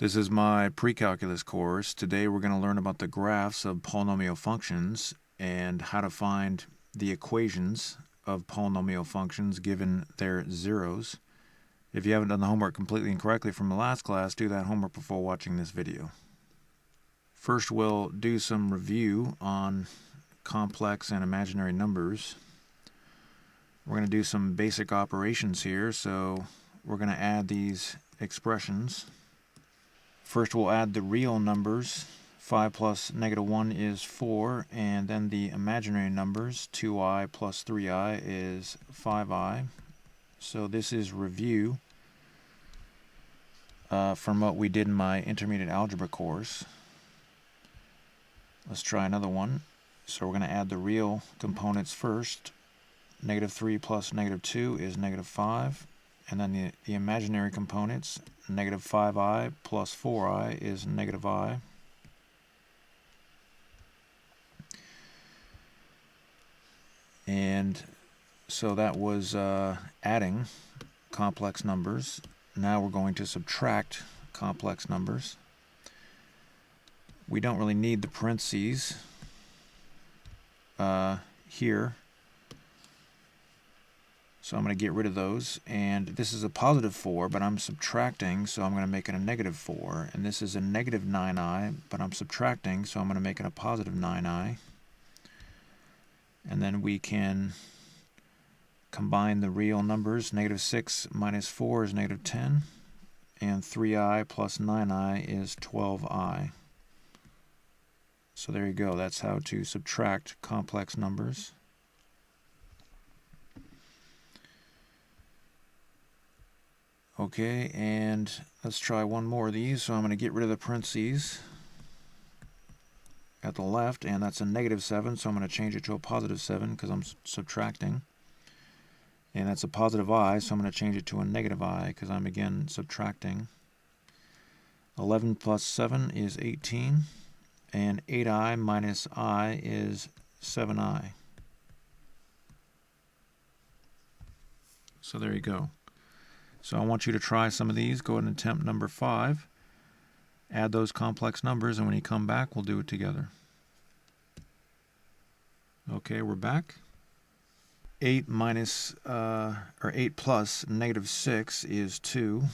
This is my Precalculus course. Today we're going to learn about the graphs of polynomial functions and how to find the equations of polynomial functions given their zeros. If you haven't done the homework completely and correctly from the last class, do that homework before watching this video. First, we'll do some review on complex and imaginary numbers. We're going to do some basic operations here, so we're going to add these expressions. First, we'll add the real numbers. 5 plus -1 is 4, and then the imaginary numbers. 2i plus 3i is 5i. So this is review from what we did in my intermediate algebra course. Let's try another one. So we're going to add the real components first. -3 plus -2 is -5. And then the imaginary components, -5i plus 4i is -i. And so that was adding complex numbers. Now we're going to subtract complex numbers. We don't really need the parentheses here. So I'm going to get rid of those, and this is a +4, but I'm subtracting, so I'm going to make it a -4. And this is a -9i, but I'm subtracting, so I'm going to make it a +9i. And then we can combine the real numbers. -6 minus 4 is -10, and 3i plus 9i is 12i. So there you go. That's how to subtract complex numbers. Okay, and let's try one more of these. So I'm going to get rid of the parentheses at the left, and that's a -7, so I'm going to change it to a +7 because I'm subtracting. And that's a +i, so I'm going to change it to a -i because I'm again subtracting. 11 plus 7 is 18, and 8i minus I is 7i. So there you go. So I want you to try some of these. Go ahead and attempt number 5. Add those complex numbers, and when you come back, we'll do it together. Okay, we're back. 8 plus -6 is 2,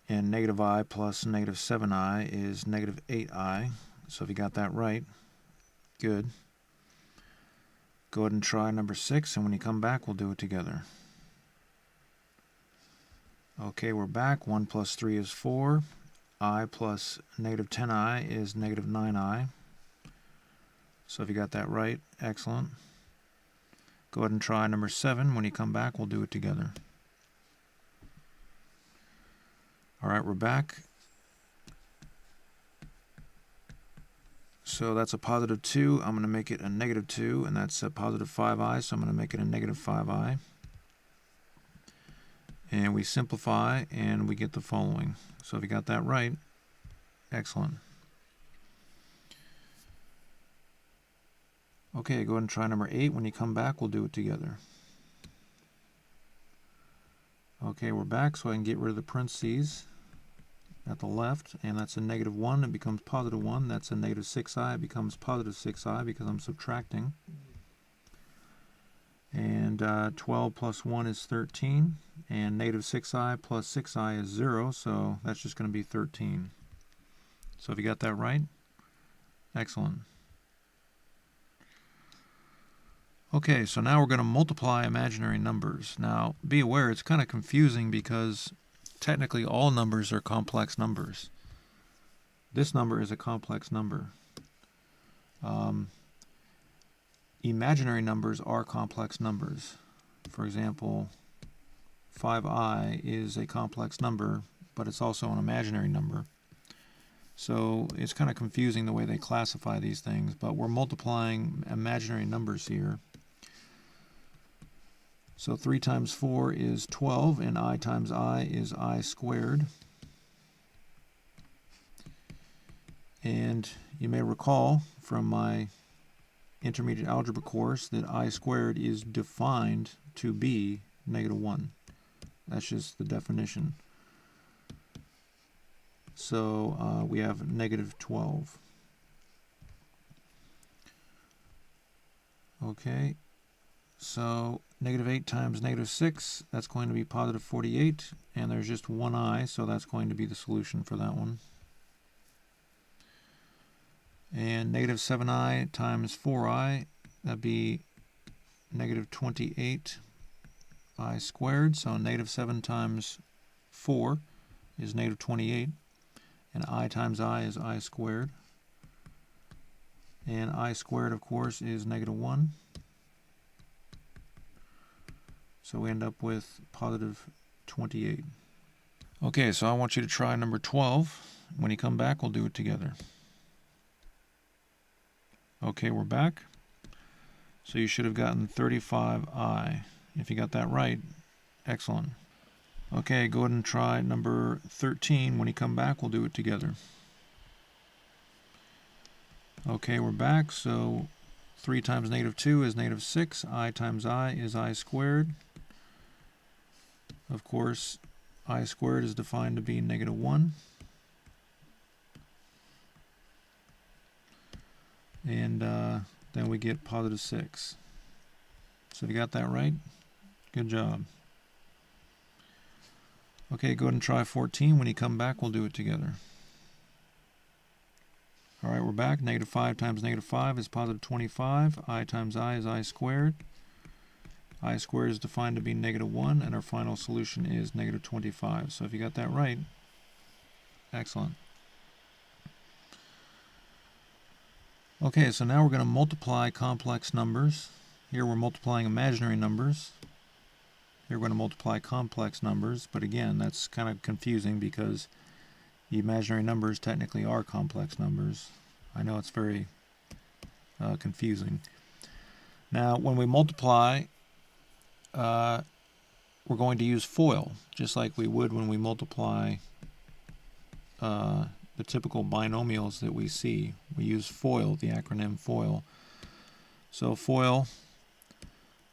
and -i plus -7i is -8i. So if you got that right, good. Go ahead and try number 6, and when you come back, we'll do it together. Okay, we're back. 1 plus 3 is 4. I plus -10i is -9i. So if you got that right, excellent. Go ahead and try number 7. When you come back, we'll do it together. All right, we're back. So that's a +2. I'm going to make it a -2, and that's a +5i, so I'm going to make it a -5i. And we simplify, and we get the following. So if you got that right, excellent. Okay, go ahead and try number 8. When you come back, we'll do it together. Okay, we're back, so I can get rid of the parentheses at the left, and that's a -1. It becomes +1. That's a -6i. It becomes +6i because I'm subtracting. And 12 plus 1 is 13, and -6i plus 6i is 0, so that's just going to be 13. So if you got that right, excellent. Okay, so now we're going to multiply imaginary numbers. Now, be aware, it's kind of confusing because technically all numbers are complex numbers. This number is a complex number. Imaginary numbers are complex numbers. For example, 5i is a complex number, but it's also an imaginary number. So it's kind of confusing the way they classify these things, but we're multiplying imaginary numbers here. So 3 times 4 is 12, and I times I is I squared. And you may recall from my intermediate algebra course that I squared is defined to be -1. That's just the definition. So we have negative 12. Okay, so negative 8 times negative 6, that's going to be positive 48, and there's just one I, so that's going to be the solution for that one. And negative 7i times 4i, that'd be negative 28i squared, so negative 7 times 4 is negative 28, and I times I is I squared. And I squared, of course, is negative 1. So we end up with positive 28. Okay, so I want you to try number 12. When you come back, we'll do it together. Okay, we're back. So you should have gotten 35i. If you got that right, excellent. Okay, go ahead and try number 13. When you come back, we'll do it together. Okay, we're back. So 3 times negative 2 is negative 6. I times I is I squared. Of course, I squared is defined to be negative 1. And then we get positive 6. So if you got that right, good job. Okay, go ahead and try 14. When you come back, we'll do it together. All right, we're back. Negative 5 times negative 5 is positive 25. I times I is I squared. I squared is defined to be negative 1, and our final solution is negative 25. So if you got that right, excellent. Okay, so now we're going to multiply complex numbers. Here we're multiplying imaginary numbers. Here we're going to multiply complex numbers, but again, that's kind of confusing because the imaginary numbers technically are complex numbers. I know it's very confusing. Now, when we multiply, we're going to use FOIL, just like we would when we multiply the typical binomials that we see. We use FOIL, the acronym FOIL. So FOIL,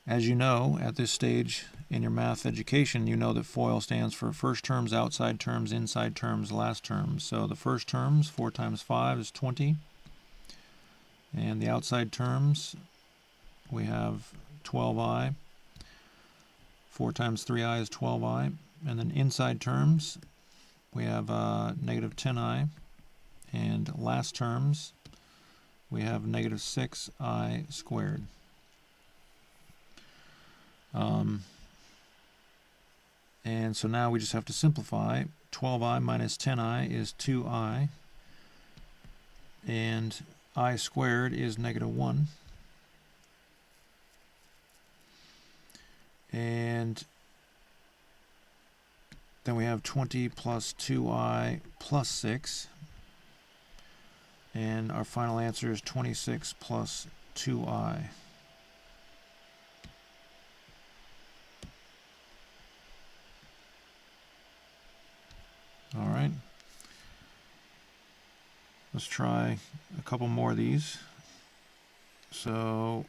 as you know, at this stage in your math education, you know that FOIL stands for first terms, outside terms, inside terms, last terms. So the first terms, 4 times 5 is 20. And the outside terms, we have 12i. 4 times 3i is 12i. And then inside terms, we have negative 10i. And last terms, we have negative 6i squared. And so now we just have to simplify. 12i minus 10i is 2i. And I squared is negative 1. And then we have 20 plus 2i plus 6. And our final answer is 26 plus 2i. All right. Let's try a couple more of these. So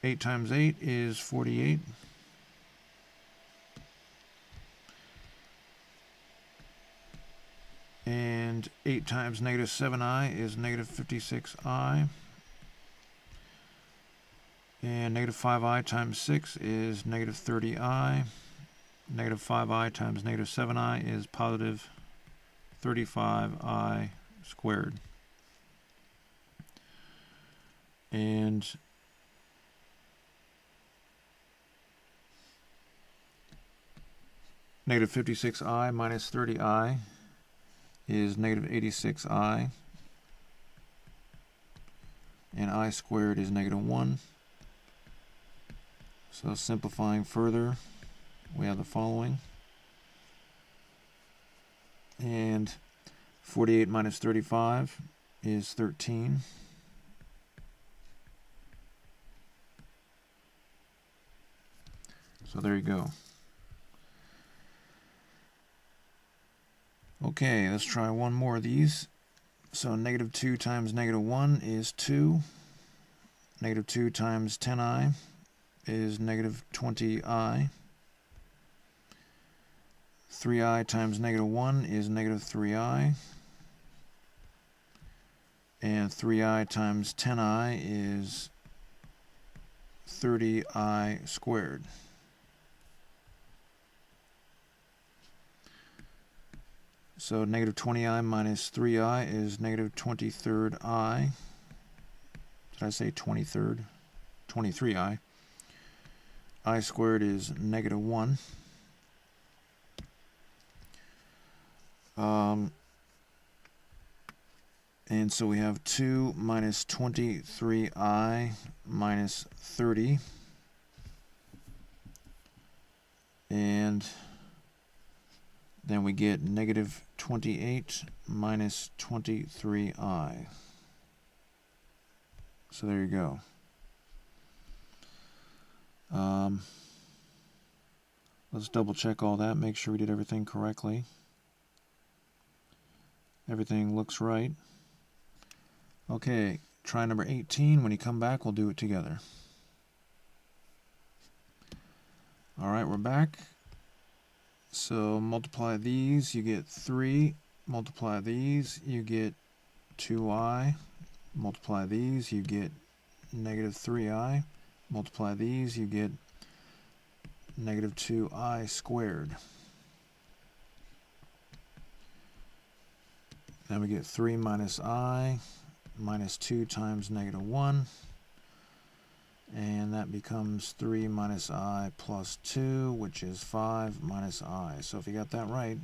8 times 8 is 48. And 8 times negative 7i is negative 56i. And negative 5i times 6 is negative 30i. Negative 5i times negative 7i is positive 35i squared. And negative 56i minus 30i is negative 86i. And I squared is negative 1. So simplifying further, we have the following. And 48 minus 35 is 13. So there you go. Okay, let's try one more of these. So negative 2 times negative 1 is 2. Negative 2 times 10i is negative 20i. 3i times negative 1 is negative 3i. And 3i times 10i is 30i squared. So negative 20i minus 3i is negative 23rd I. Did I say 23rd? 23i. I squared is negative 1. And so we have 2 minus 23i minus 30. And then we get negative 28 minus 23i. So there you go. Let's double check all that, make sure we did everything correctly. Everything looks right. Okay, try number 18. When you come back, we'll do it together. All right, we're back. So multiply these, you get 3. Multiply these, you get 2i. Multiply these, you get negative 3i. Multiply these, you get negative 2i squared. Then we get 3 minus I minus 2 times negative 1. And that becomes 3 minus I plus 2, which is 5 minus I. So if you got that right,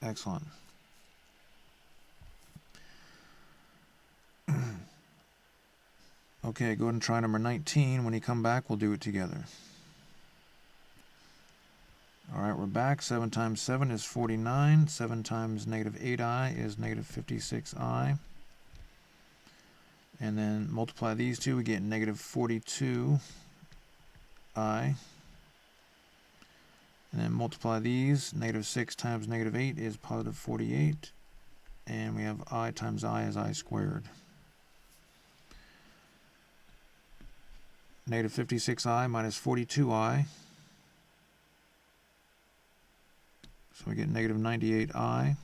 excellent. Okay, go ahead and try number 19. When you come back, we'll do it together. All right, we're back. 7 times 7 is 49. 7 times negative 8i is negative 56i. And then multiply these two, we get negative 42i. And then multiply these, negative 6 times negative 8 is positive 48. And we have I times I is I squared. Negative 56i minus 42i. So we get negative 98i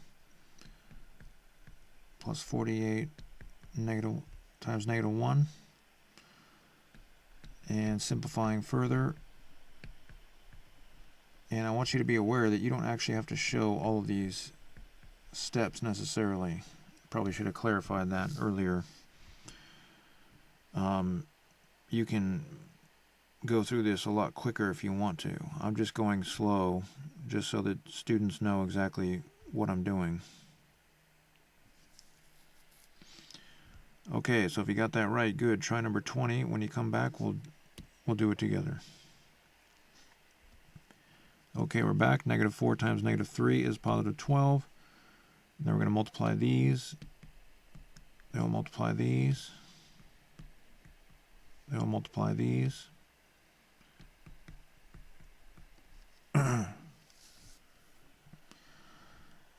plus 48 times negative 1. And simplifying further. And I want you to be aware that you don't actually have to show all of these steps necessarily. Probably should have clarified that earlier. You can go through this a lot quicker if you want to. I'm just going slow just so that students know exactly what I'm doing. Okay, so if you got that right, good. Try number 20. When you come back, we'll do it together. Okay, we're back. Negative 4 times negative 3 is positive 12. Then we're going to multiply these. Then we'll multiply these. Then we'll multiply these.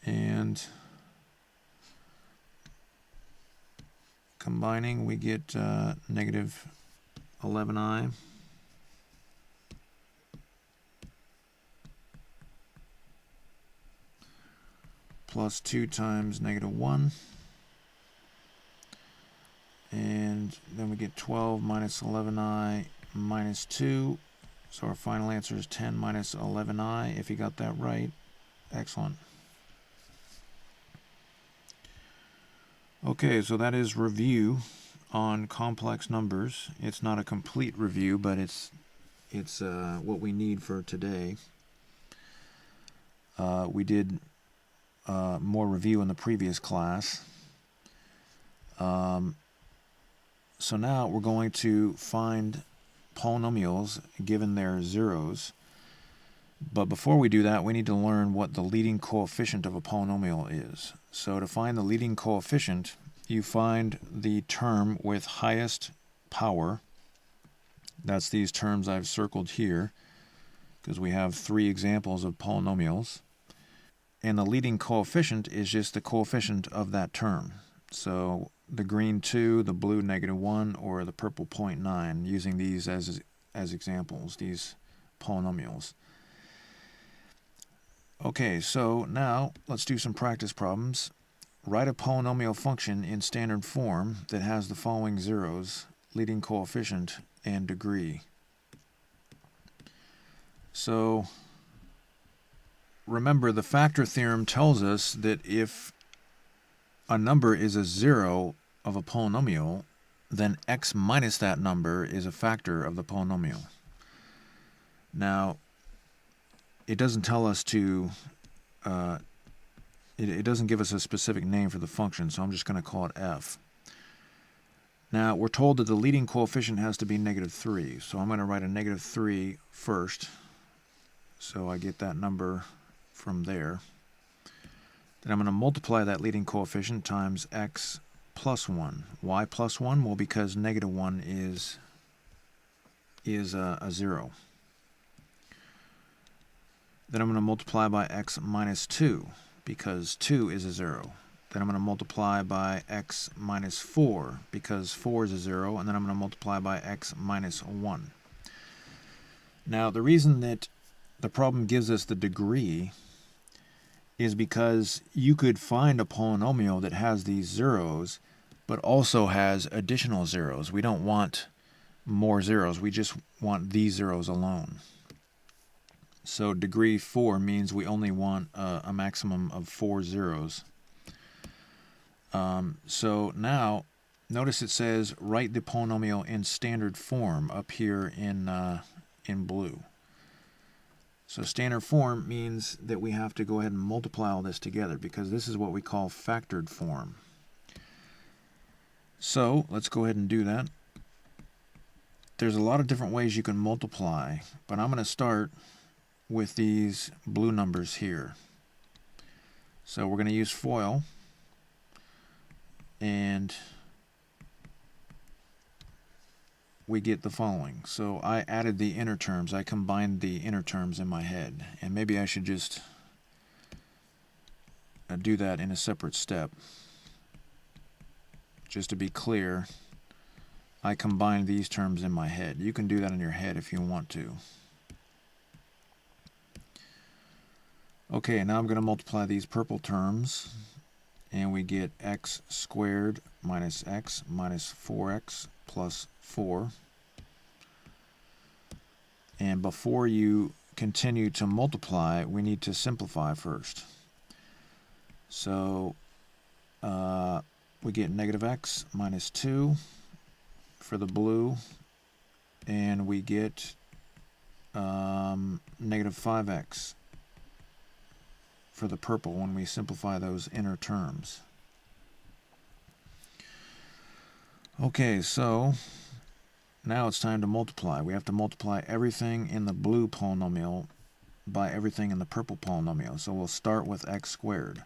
And combining, we get negative 11i plus 2 times negative 1. And then we get 12 minus 11i minus 2. So our final answer is 10 minus 11i. If you got that right, excellent. Okay, so that is review on complex numbers. It's not a complete review, but it's what we need for today. We did more review in the previous class. So now we're going to find polynomials given their zeros. But before we do that, we need to learn what the leading coefficient of a polynomial is. So to find the leading coefficient, you find the term with highest power. That's these terms I've circled here, because we have 3 examples of polynomials. And the leading coefficient is just the coefficient of that term. So the green 2, the blue negative 1, or the purple 0.9, using these as examples, these polynomials. Okay, so now let's do some practice problems. write a polynomial function in standard form that has the following zeros: leading coefficient and degree. So remember, the factor theorem tells us that if a number is a zero of a polynomial, then x minus that number is a factor of the polynomial. Now, it doesn't tell us to, it doesn't give us a specific name for the function, so I'm just going to call it f. Now, we're told that the leading coefficient has to be -3, so I'm going to write a -3 first, so I get that number from there. Then I'm going to multiply that leading coefficient times x plus 1. Why plus 1? Well, because -1 is a 0. Then I'm going to multiply by x minus 2, because 2 is a 0. Then I'm going to multiply by x minus 4, because 4 is a 0. And then I'm going to multiply by x minus 1. Now, the reason that the problem gives us the degree is because you could find a polynomial that has these zeros, but also has additional zeros. We don't want more zeros. We just want these zeros alone. So degree 4 means we only want a maximum of 4 zeros. So now, notice it says write the polynomial in standard form up here in blue. So standard form means that we have to go ahead and multiply all this together, because this is what we call factored form. So let's go ahead and do that. There's a lot of different ways you can multiply, but I'm going to start with these blue numbers here. So we're going to use FOIL, and we get the following. So I added the inner terms. I combined the inner terms in my head. And maybe I should just do that in a separate step. Just to be clear, I combined these terms in my head. You can do that in your head if you want to. Okay, now I'm going to multiply these purple terms, and we get x squared minus x minus 4x plus 4. And before you continue to multiply, we need to simplify first. So we get -x minus 2 for the blue, and we get -5x for the purple when we simplify those inner terms. Okay, so now it's time to multiply. We have to multiply everything in the blue polynomial by everything in the purple polynomial. So we'll start with x squared.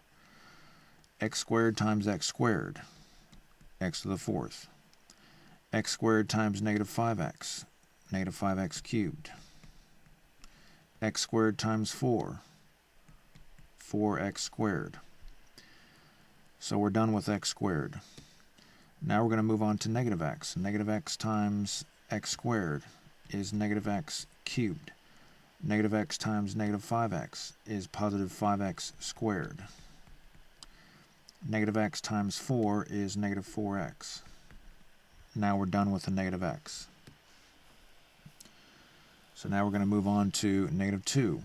X squared times x squared, x to the 4th. X squared times -5x, -5x cubed. X squared times 4, 4x squared. So we're done with x squared. Now we're going to move on to -x. -x times x squared is -x cubed. -x times -5x is positive 5x squared. -x times 4 is -4x. Now we're done with the -x. So now we're going to move on to -2.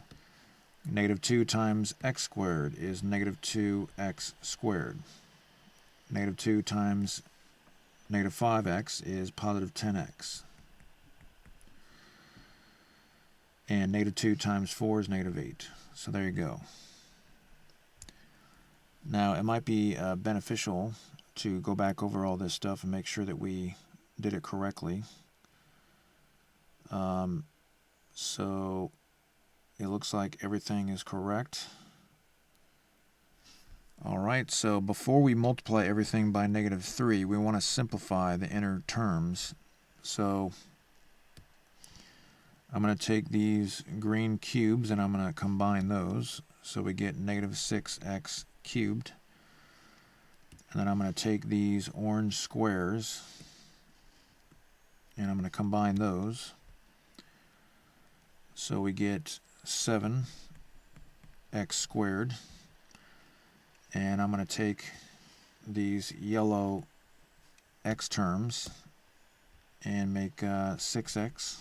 -2 times x squared is -2x squared. -2 times -5x is positive 10x. And -2 times 4 is -8. So there you go. Now, it might be beneficial to go back over all this stuff and make sure that we did it correctly. So it looks like everything is correct. Alright, so before we multiply everything by -3, we want to simplify the inner terms. So I'm going to take these green cubes and I'm going to combine those. So we get -6x cubed. And then I'm going to take these orange squares and I'm going to combine those. So we get 7x squared. And I'm going to take these yellow x terms and make 6x.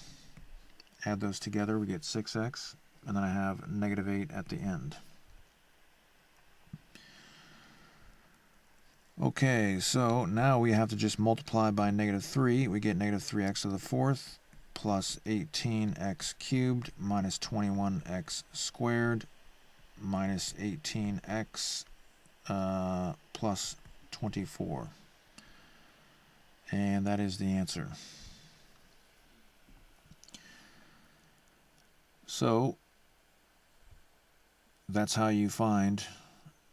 Add those together, we get 6x, and then I have negative 8 at the end. Okay, so now we have to just multiply by negative 3. We get negative 3x to the fourth plus 18x cubed minus 21x squared minus 18x plus 24. And that is the answer. So that's how you find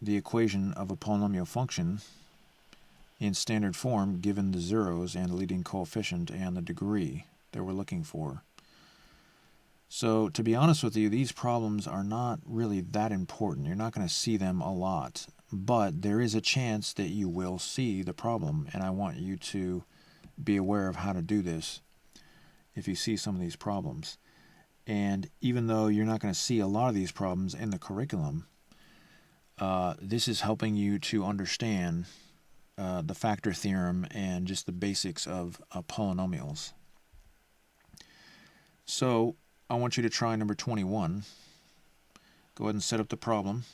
the equation of a polynomial function in standard form given the zeros and the leading coefficient and the degree that we're looking for. So to be honest with you, these problems are not really that important. You're not going to see them a lot, but there is a chance that you will see the problem, and I want you to be aware of how to do this if you see some of these problems. And even though you're not going to see a lot of these problems in the curriculum, this is helping you to understand the factor theorem and just the basics of polynomials. So I want you to try number 21. Go ahead and set up the problem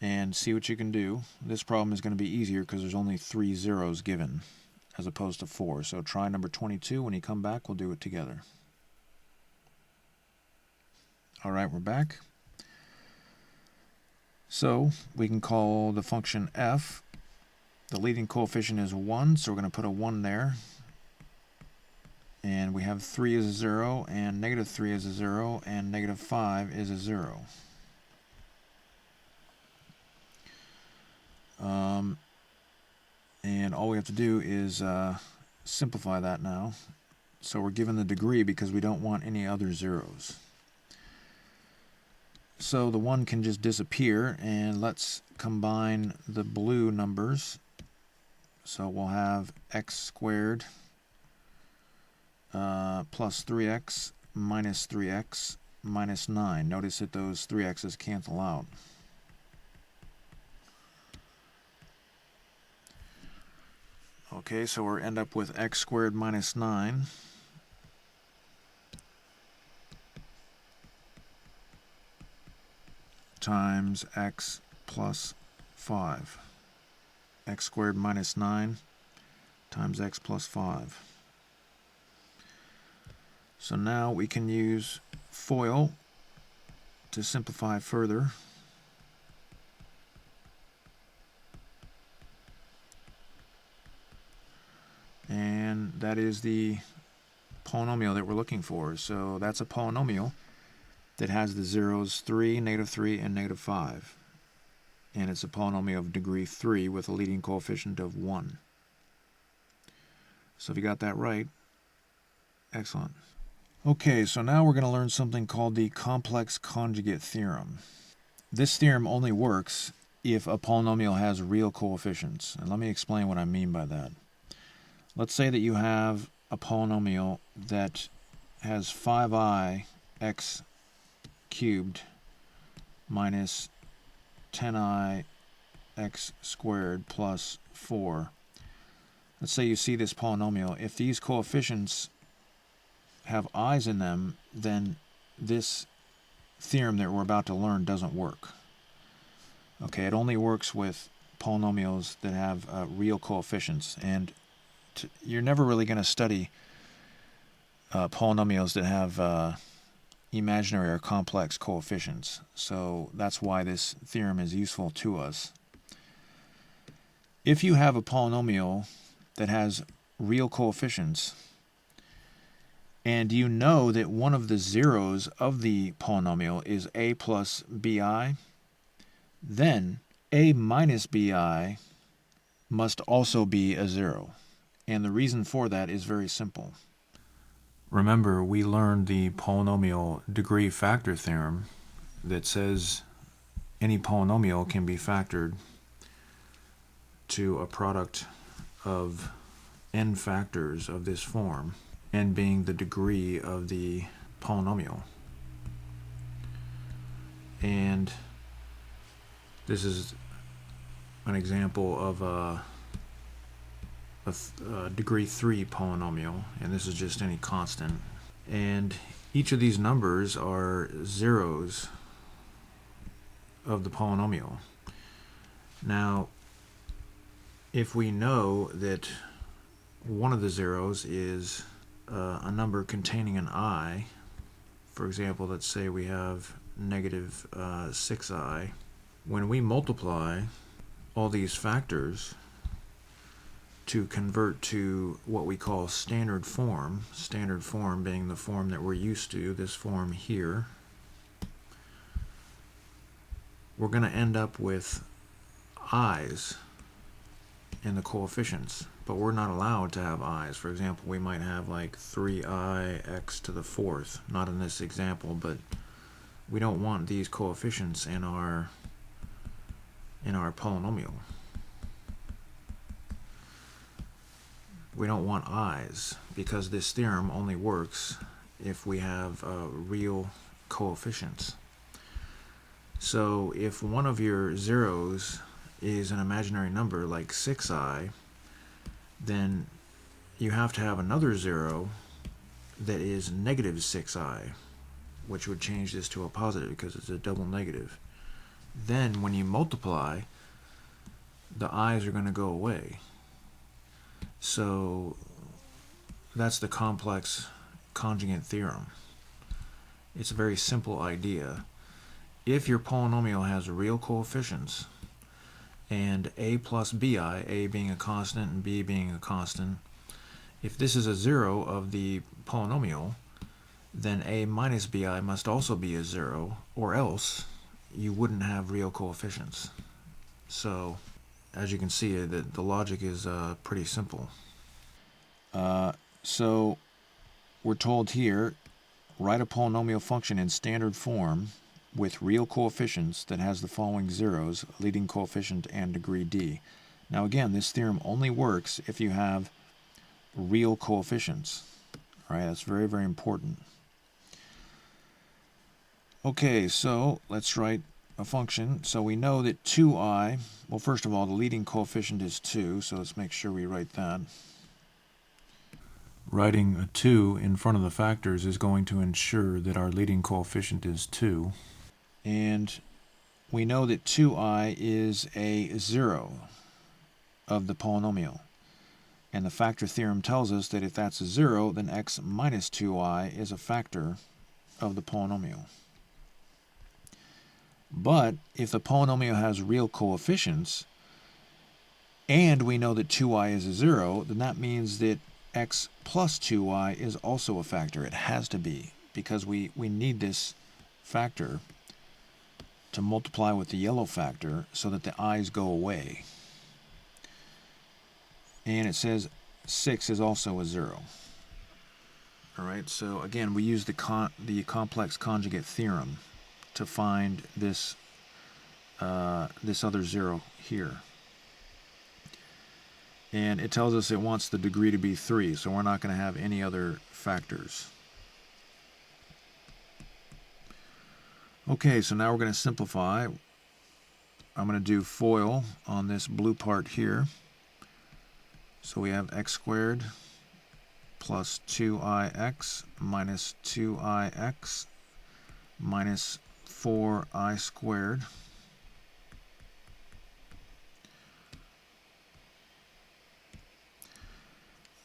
and see what you can do. This problem is going to be easier because there's only 3 zeros given as opposed to 4. So try number 22. When you come back, we'll do it together. All right, we're back. So we can call the function f. The leading coefficient is 1, so we're going to put a 1 there. And we have 3 is a 0, and negative 3 is a 0, and negative 5 is a 0. And all we have to do is simplify that now. So we're given the degree because we don't want any other zeros. So the 1 can just disappear, and let's combine the blue numbers. So we'll have x squared plus 3x minus 3x minus 9. Notice that those 3x's cancel out. Okay, so we'll end up with x squared minus 9 times x plus 5. X squared minus 9 times x plus 5. So now we can use FOIL to simplify further. And that is the polynomial that we're looking for. So that's a polynomial that has the zeros 3, negative 3, and negative 5. And it's a polynomial of degree 3 with a leading coefficient of 1. So if you got that right, excellent. Okay, so now we're going to learn something called the Complex Conjugate Theorem. This theorem only works if a polynomial has real coefficients. And let me explain what I mean by that. Let's say that you have a polynomial that has 5i x cubed minus 10i x squared plus 4. Let's say you see this polynomial. If these coefficients have i's in them, then this theorem that we're about to learn doesn't work. Okay, it only works with polynomials that have real coefficients, and you're never really going to study polynomials that have imaginary or complex coefficients. So that's why this theorem is useful to us. If you have a polynomial that has real coefficients, and you know that one of the zeros of the polynomial is a plus bi, then a minus bi must also be a 0. And the reason for that is very simple. Remember, we learned the polynomial degree factor theorem that says any polynomial can be factored to a product of n factors of this form, n being the degree of the polynomial. And this is an example of a degree 3 polynomial, and this is just any constant. And each of these numbers are zeros of the polynomial. Now, if we know that one of the zeros is a number containing an I, for example, let's say we have negative 6i, when we multiply all these factors to convert to what we call standard form being the form that we're used to, this form here, we're going to end up with i's in the coefficients, but we're not allowed to have i's. For example, we might have like 3i x to the fourth, not in this example, but we don't want these coefficients in our polynomial. We don't want i's because this theorem only works if we have real coefficients. So if one of your zeros is an imaginary number like 6i, then you have to have another zero that is negative 6i, which would change this to a positive because it's a double negative. Then when you multiply, the i's are going to go away. So that's the complex conjugate theorem. It's a very simple idea. If your polynomial has real coefficients, and a plus bi, a being a constant and b being a constant, if this is a zero of the polynomial, then a minus bi must also be a zero, or else you wouldn't have real coefficients. So as you can see, the logic is pretty simple. So we're told here, write a polynomial function in standard form with real coefficients that has the following zeros, leading coefficient and degree d. Now again, this theorem only works if you have real coefficients. All right, that's very, very important. Okay, so let's write a function. So we know that 2i, well, first of all, the leading coefficient is 2, so let's make sure we write that. Writing a 2 in front of the factors is going to ensure that our leading coefficient is 2. And we know that 2i is a zero of the polynomial. And the factor theorem tells us that if that's a zero, then x minus 2i is a factor of the polynomial. But if the polynomial has real coefficients, and we know that 2i is a zero, then that means that x plus 2i is also a factor. It has to be, because we need this factor to multiply with the yellow factor so that the i's go away. And it says 6 is also a zero. All right, so again, we use the complex conjugate theorem to find this this other zero here. And it tells us it wants the degree to be 3, so we're not going to have any other factors. Okay, so now we're going to simplify. I'm going to do FOIL on this blue part here. So we have x squared plus 2ix minus 2ix minus 4i squared.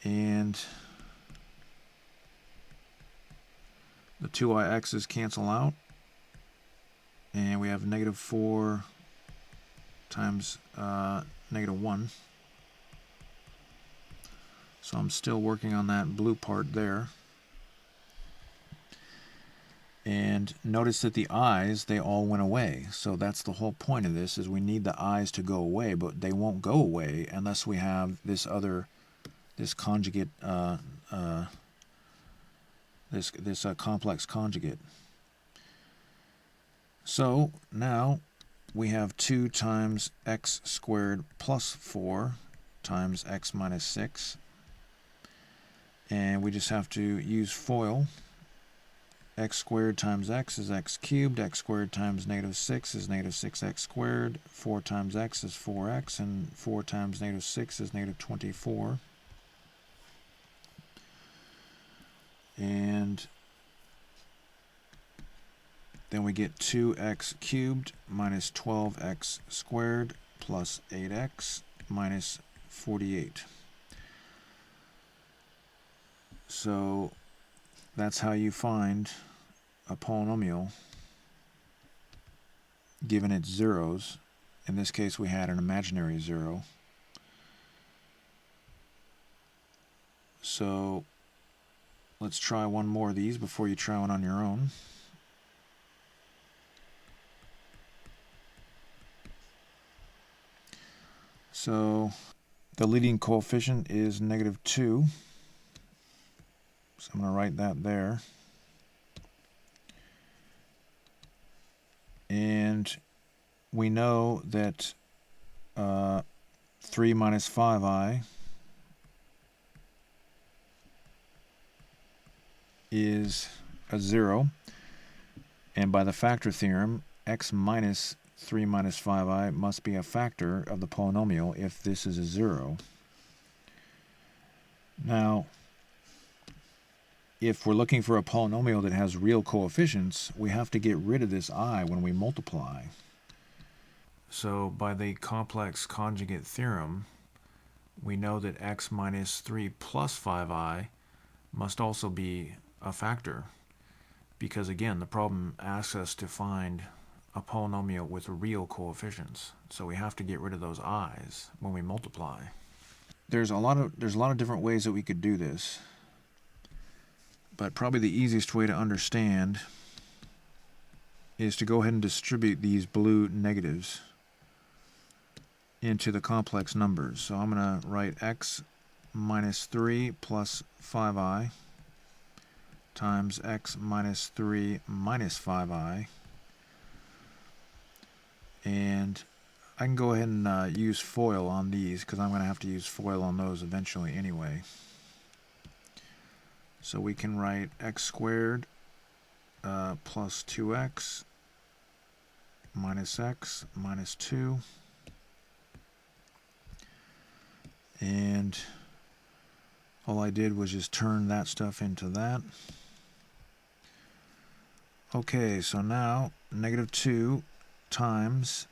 And the 2ix's cancel out. And we have negative 4 times negative 1. So I'm still working on that blue part there. And notice that the i's, they all went away. So that's the whole point of this, is we need the i's to go away, but they won't go away unless we have this other, this conjugate, this complex conjugate. So now we have 2 times x squared plus 4 times x minus 6. And we just have to use FOIL. x squared times x is x cubed, x squared times negative 6 is negative 6x squared, 4 times x is 4x, and 4 times negative 6 is negative 24. And then we get 2x cubed minus 12x squared plus 8x minus 48. So that's how you find a polynomial given its zeros. In this case, we had an imaginary zero. So let's try one more of these before you try one on your own. So the leading coefficient is negative 2. So I'm going to write that there. And we know that 3 minus 5i is a 0. And by the factor theorem, x minus 3 minus 5i must be a factor of the polynomial if this is a 0. Now, if we're looking for a polynomial that has real coefficients, we have to get rid of this I when we multiply. So by the complex conjugate theorem, we know that x minus 3 plus 5i must also be a factor, because again, the problem asks us to find a polynomial with real coefficients. So we have to get rid of those i's when we multiply. There's a lot of different ways that we could do this. But probably the easiest way to understand is to go ahead and distribute these blue negatives into the complex numbers. So I'm going to write x minus 3 plus 5i times x minus 3 minus 5i. And I can go ahead and use FOIL on these because I'm going to have to use FOIL on those eventually anyway. So we can write x squared plus 2x minus x minus 2. And all I did was just turn that stuff into that. Okay, so now negative 2 times,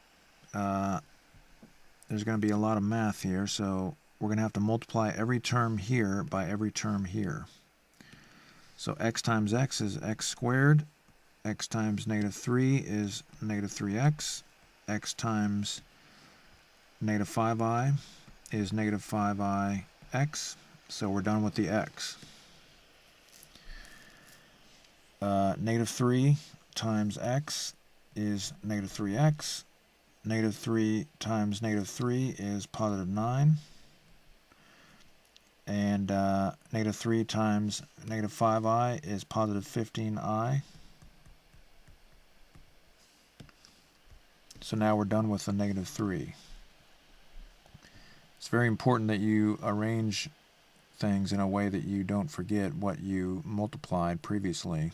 there's going to be a lot of math here, so we're going to have to multiply every term here by every term here. So x times x is x squared, x times negative 3 is negative 3x, x times negative 5i is negative 5i x, so we're done with the x. Negative 3 times x is negative 3x, negative 3 times negative 3 is positive 9. And negative 3 times negative 5i is positive 15i. So now we're done with the negative 3. It's very important that you arrange things in a way that you don't forget what you multiplied previously.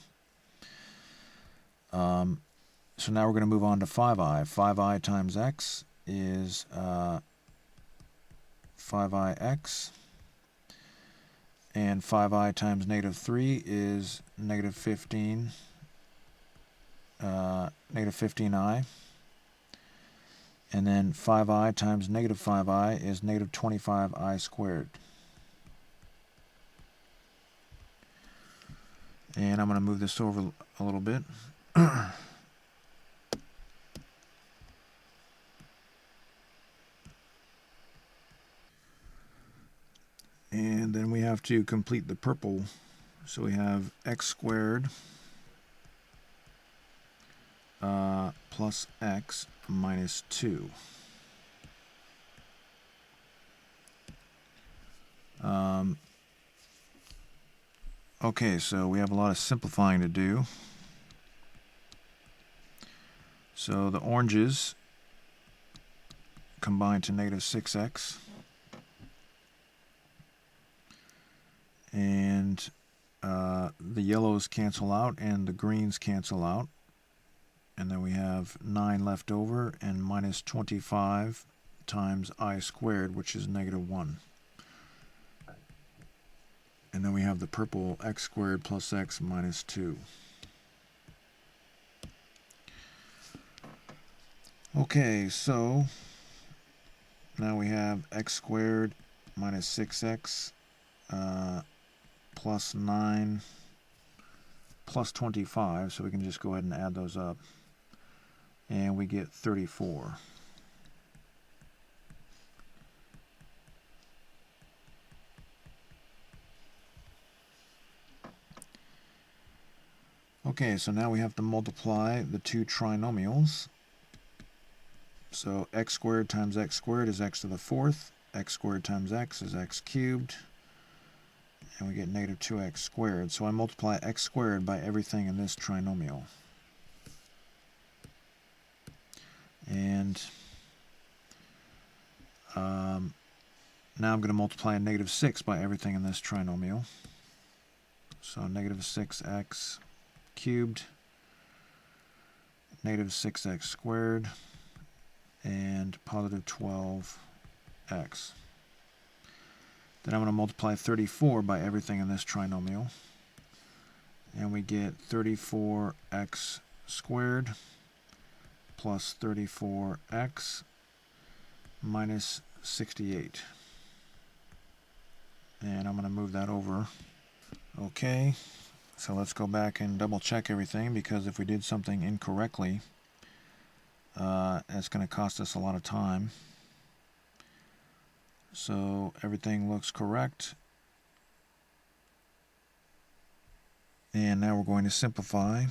So now we're going to move on to 5i. 5i times x is 5ix. And 5i times negative 3 is negative 15, negative 15i. And then 5i times negative 5i is negative 25i squared. And I'm going to move this over a little bit. And then we have to complete the purple. So we have x squared plus x minus 2. Okay, so we have a lot of simplifying to do. So the oranges combine to negative 6x. And the yellows cancel out and the greens cancel out. And then we have 9 left over, and minus 25 times I squared, which is negative 1. And then we have the purple x squared plus x minus 2. Okay, so now we have x squared minus 6x plus 9 plus 25, so we can just go ahead and add those up. And we get 34. Okay, so now we have to multiply the two trinomials. So x squared times x squared is x to the 4th. X squared times x is x cubed. And we get negative 2x squared. So I multiply x squared by everything in this trinomial. And now I'm going to multiply a negative 6 by everything in this trinomial. So negative 6x cubed, negative 6x squared, and positive 12x. Then I'm going to multiply 34 by everything in this trinomial. And we get 34x squared plus 34x minus 68. And I'm going to move that over. Okay, so let's go back and double check everything, because if we did something incorrectly, it's going to cost us a lot of time. So everything looks correct. And now we're going to simplify.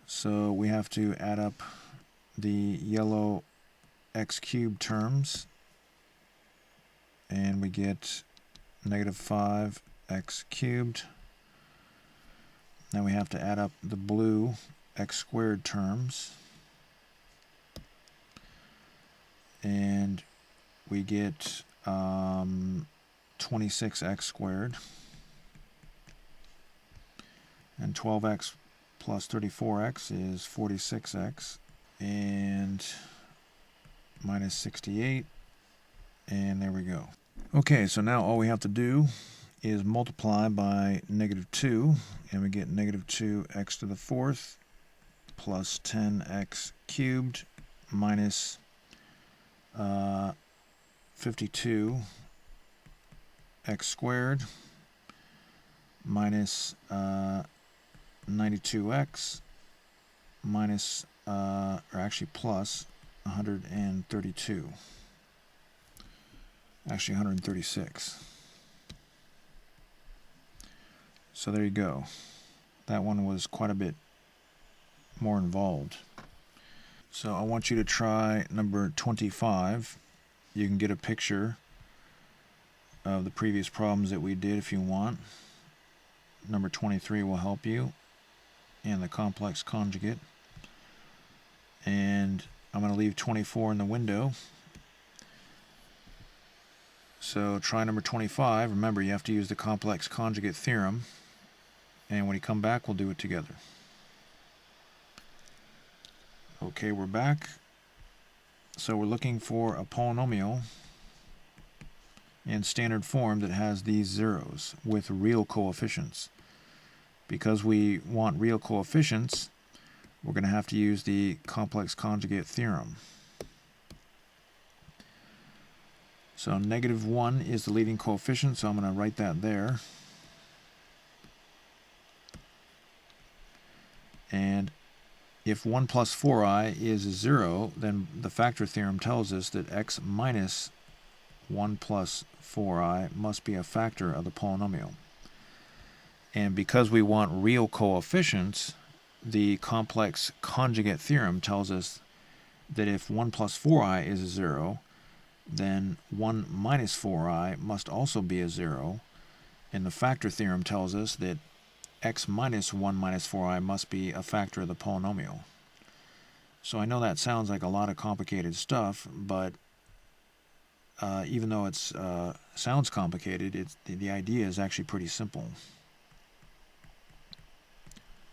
So we have to add up the yellow x cubed terms, and we get negative 5x cubed. Now we have to add up the blue x squared terms, and we get 26x squared, and 12x plus 34x is 46x, and minus 68, and there we go. Okay, so now all we have to do is multiply by negative 2, and we get negative 2x to the 4th plus 10x cubed minus 52x squared minus 92x minus, or actually plus 132. Actually 136. So there you go. That one was quite a bit more involved. So I want you to try number 25. You can get a picture of the previous problems that we did if you want. Number 23 will help you, and the complex conjugate. And I'm going to leave 24 in the window. So try number 25. Remember, you have to use the complex conjugate theorem. And when you come back, we'll do it together. Okay, we're back. So we're looking for a polynomial in standard form that has these zeros with real coefficients. Because we want real coefficients, we're going to have to use the complex conjugate theorem. So negative 1 is the leading coefficient, so I'm going to write that there. And if 1 plus 4i is 0, then the factor theorem tells us that x minus 1 plus 4i must be a factor of the polynomial. And because we want real coefficients, the complex conjugate theorem tells us that if 1 plus 4i is 0, then 1 minus 4i must also be a 0. And the factor theorem tells us that x minus 1 minus 4i must be a factor of the polynomial. So I know that sounds like a lot of complicated stuff, but even though it sounds complicated, the idea is actually pretty simple.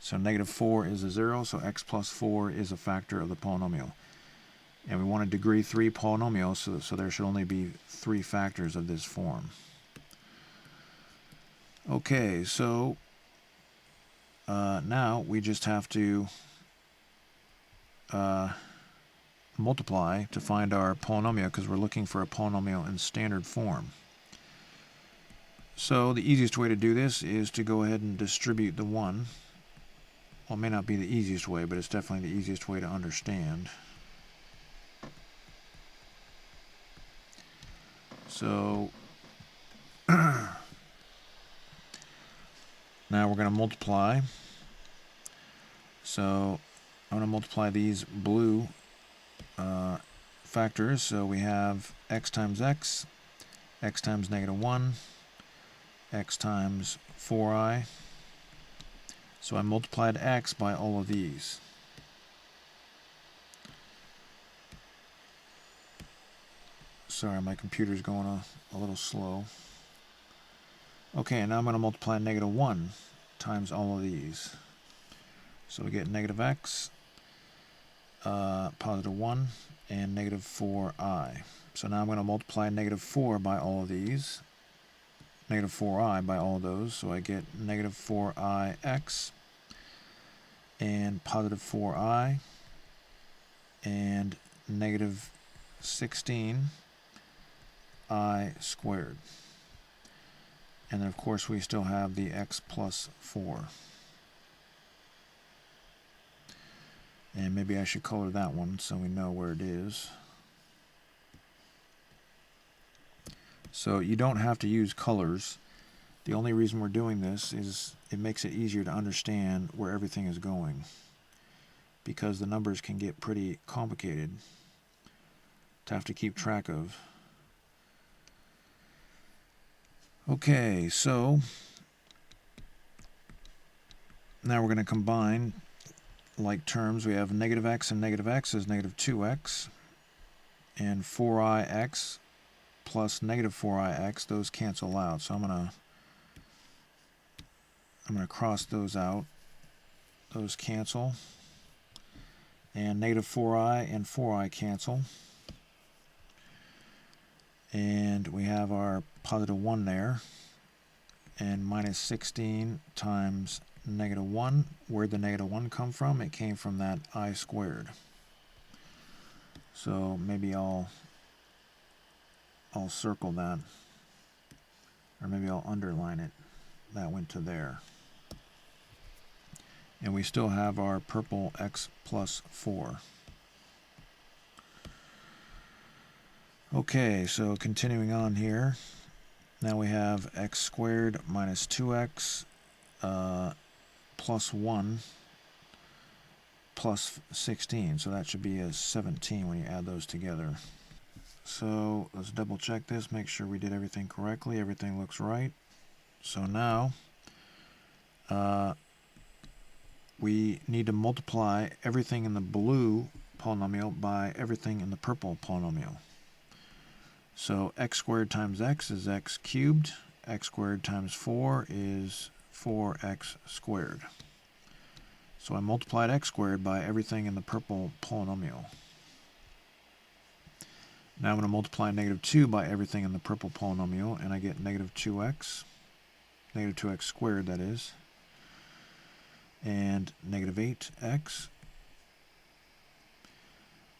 So negative 4 is a 0, so x plus 4 is a factor of the polynomial. And we want a degree 3 polynomial, so there should only be 3 factors of this form. Okay, so now we just have to multiply to find our polynomial, because we're looking for a polynomial in standard form. So the easiest way to do this is to go ahead and distribute the 1. Well, it may not be the easiest way, but it's definitely the easiest way to understand. So now we're going to multiply. So I'm going to multiply these blue factors. So we have x times x times negative 1, x times 4i. So I multiplied x by all of these. Sorry, my computer's going a little slow. Okay, now I'm going to multiply negative 1 times all of these. So we get negative x, positive 1, and negative 4i. So now I'm going to multiply negative 4 by all of these. Negative 4i by all of those. So I get negative 4ix and positive 4i and negative 16i squared. And then of course we still have the x plus 4. And maybe I should color that one so we know where it is. So you don't have to use colors. The only reason we're doing this is it makes it easier to understand where everything is going, because the numbers can get pretty complicated to have to keep track of. Okay, so now we're going to combine like terms. We have negative x and negative x is negative 2x, and 4ix plus negative 4ix, those cancel out. So I'm going to cross those out. Those cancel. And negative 4i and 4i cancel. And we have our positive 1 there. And minus 16 times negative 1. Where'd the negative 1 come from? It came from that I squared. So maybe I'll circle that, or maybe I'll underline it. That went to there. And we still have our purple x plus 4. Okay, so continuing on here, now we have x squared minus 2x plus 1 plus 16. So that should be a 17 when you add those together. So let's double check this, make sure we did everything correctly. Everything looks right. So now we need to multiply everything in the blue polynomial by everything in the purple polynomial. So x squared times x is x cubed. X squared times 4 is 4x squared. So I multiplied x squared by everything in the purple polynomial. Now I'm going to multiply negative 2 by everything in the purple polynomial, and I get negative 2x, negative 2x squared, that is, and negative 8x.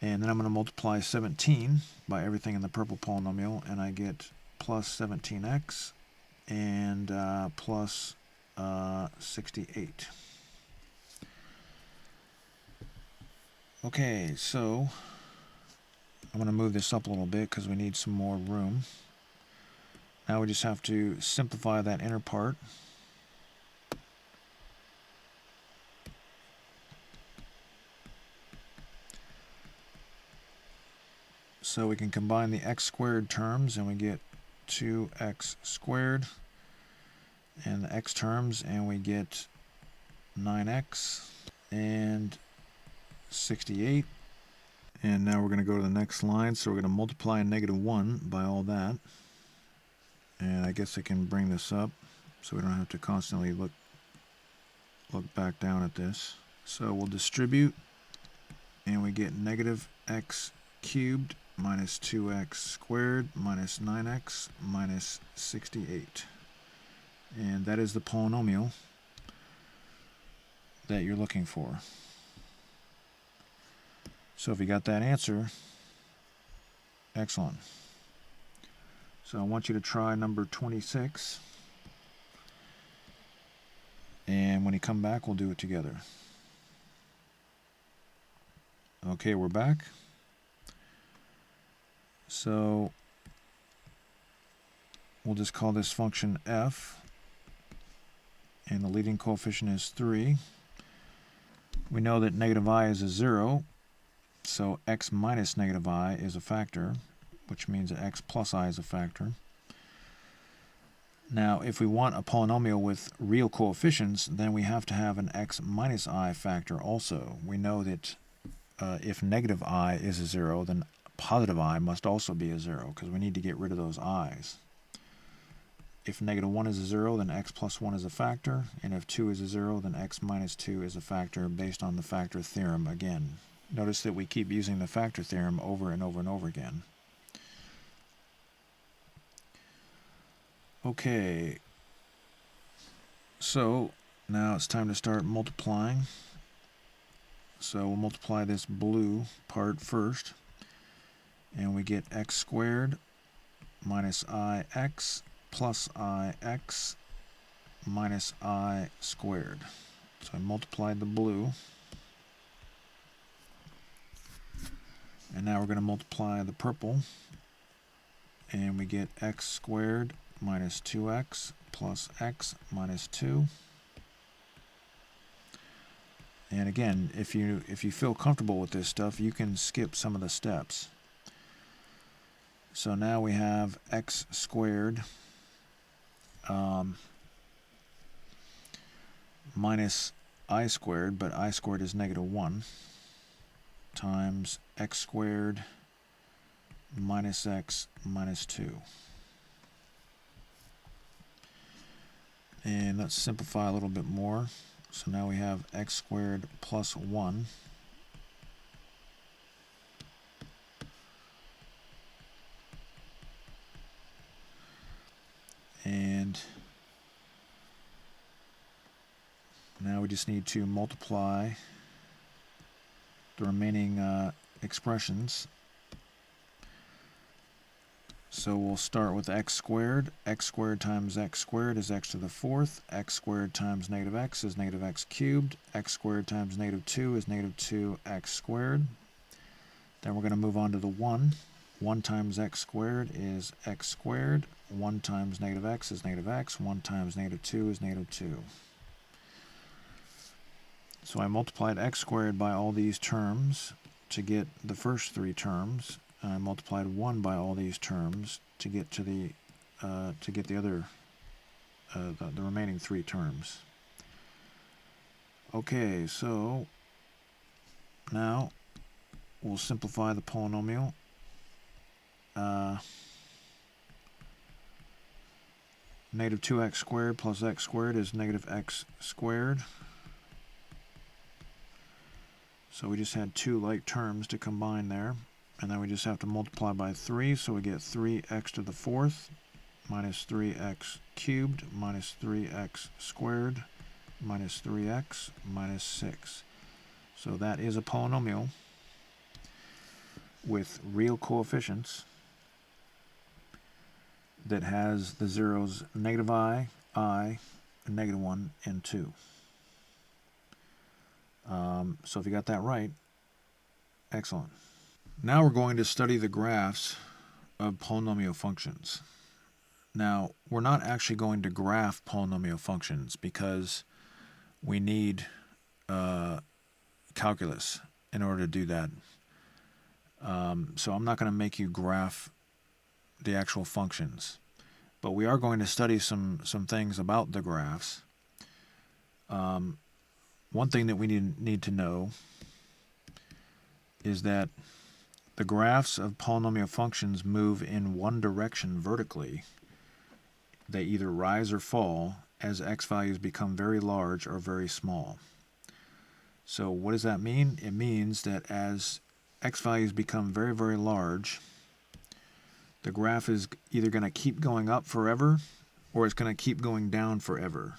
And then I'm going to multiply 17 by everything in the purple polynomial, and I get plus 17x and plus 68. Okay, so I'm going to move this up a little bit because we need some more room. Now we just have to simplify that inner part. So we can combine the x squared terms and we get 2x squared, and the x terms, and we get 9x and 68. And now we're going to go to the next line, so we're going to multiply -1 by all that. And I guess I can bring this up so we don't have to constantly look back down at this. So we'll distribute, and we get -x cubed minus 2x squared minus 9x minus 68. And that is the polynomial that you're looking for. So if you got that answer, excellent. So I want you to try number 26. And when you come back, we'll do it together. Okay, we're back. So we'll just call this function f. And the leading coefficient is 3. We know that -i is a 0. So x minus -i is a factor, which means that x plus I is a factor. Now, if we want a polynomial with real coefficients, then we have to have an x minus I factor also. We know that if -i is a 0, then positive I must also be a 0, because we need to get rid of those i's. If -1 is a 0, then x plus 1 is a factor, and if 2 is a 0, then x minus 2 is a factor based on the factor theorem again. Notice that we keep using the factor theorem over and over and over again. Okay, so now it's time to start multiplying. So we'll multiply this blue part first, and we get x squared minus ix plus ix minus I squared. So I multiplied the blue. And now we're going to multiply the purple, and we get x squared minus 2x plus x minus 2. And again, if you feel comfortable with this stuff, you can skip some of the steps. So now we have x squared minus I squared, but I squared is -1, times x squared minus x minus 2. And let's simplify a little bit more. So now we have x squared plus 1 and now we just need to multiply the remaining expressions. So we'll start with x squared. X squared times x squared is x to the 4th. X squared times -x is -x cubed. X squared times -2 is -2x squared. Then we're going to move on to the 1. 1 times x squared is x squared. 1 times -x is -x. 1 times -2 is -2. So I multiplied x squared by all these terms to get the first 3 terms. And I multiplied 1 by all these terms to get to the other the remaining 3 terms. Okay, so now we'll simplify the polynomial. -2x squared plus x squared is -x squared. So we just had 2 like terms to combine there. And then we just have to multiply by 3, so we get 3x to the 4th minus 3x cubed minus 3x squared minus 3x minus 6. So that is a polynomial with real coefficients that has the zeros -i, -1, and 2. So if you got that right, excellent. Now we're going to study the graphs of polynomial functions. Now, we're not actually going to graph polynomial functions because we need calculus in order to do that. So I'm not going to make you graph the actual functions. But we are going to study some things about the graphs. One thing that we need to know is that the graphs of polynomial functions move in one direction vertically. They either rise or fall as x values become very large or very small. So what does that mean? It means that as x values become very, very large, the graph is either going to keep going up forever or it's going to keep going down forever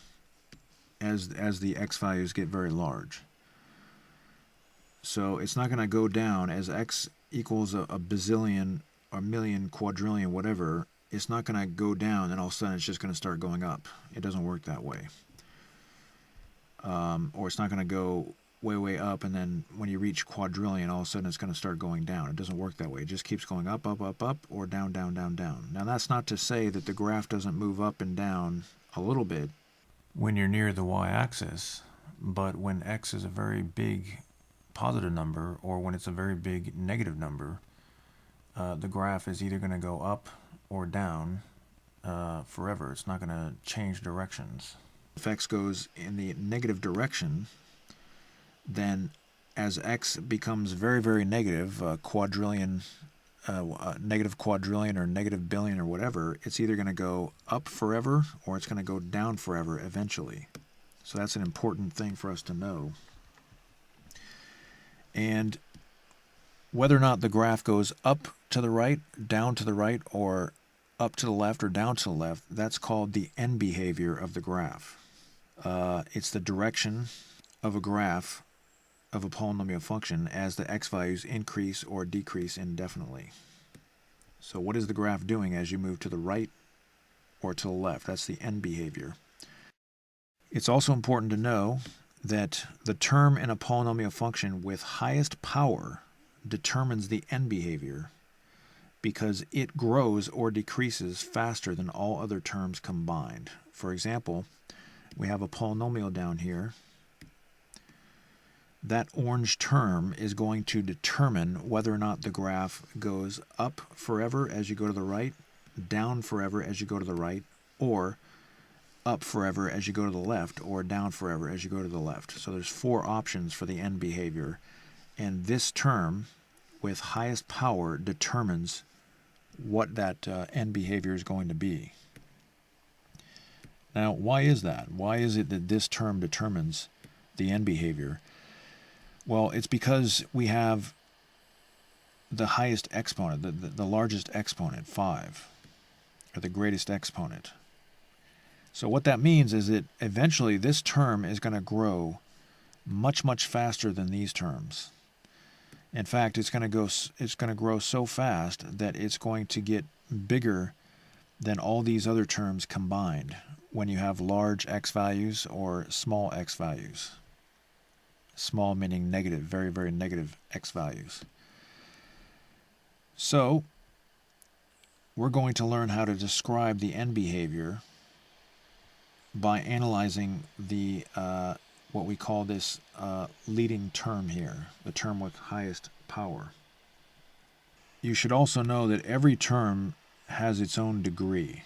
as the x values get very large. So it's not going to go down as x equals a bazillion or million, quadrillion, whatever. It's not going to go down and all of a sudden it's just going to start going up. It doesn't work that way. Or it's not going to go way, way up and then when you reach quadrillion, all of a sudden it's going to start going down. It doesn't work that way. It just keeps going up, up, up, up, or down, down, down, down. Now that's not to say that the graph doesn't move up and down a little bit when you're near the y-axis, but when x is a very big positive number or when it's a very big negative number, the graph is either going to go up or down forever. It's not going to change directions. If x goes in the negative direction, then as x becomes very, very negative, quadrillion, negative quadrillion or negative billion or whatever, it's either going to go up forever or it's going to go down forever eventually. So that's an important thing for us to know. And whether or not the graph goes up to the right, down to the right, or up to the left or down to the left, that's called the end behavior of the graph. It's the direction of a graph of a polynomial function as the x values increase or decrease indefinitely. So what is the graph doing as you move to the right or to the left? That's the end behavior. It's also important to know that the term in a polynomial function with highest power determines the end behavior because it grows or decreases faster than all other terms combined. For example, we have a polynomial down here. That orange term is going to determine whether or not the graph goes up forever as you go to the right, down forever as you go to the right, or up forever as you go to the left, or down forever as you go to the left. So there's 4 options for the end behavior, and this term with highest power determines what that end behavior is going to be. Now, why is that? Why is it that this term determines the end behavior? Well, it's because we have the highest exponent, the largest exponent, 5, or the greatest exponent. So what that means is that eventually this term is going to grow much, much faster than these terms. In fact, it's going to grow so fast that it's going to get bigger than all these other terms combined when you have large x values or small x values. Small meaning negative, very, very negative x values. So we're going to learn how to describe the end behavior by analyzing the what we call this leading term here, the term with highest power. You should also know that every term has its own degree.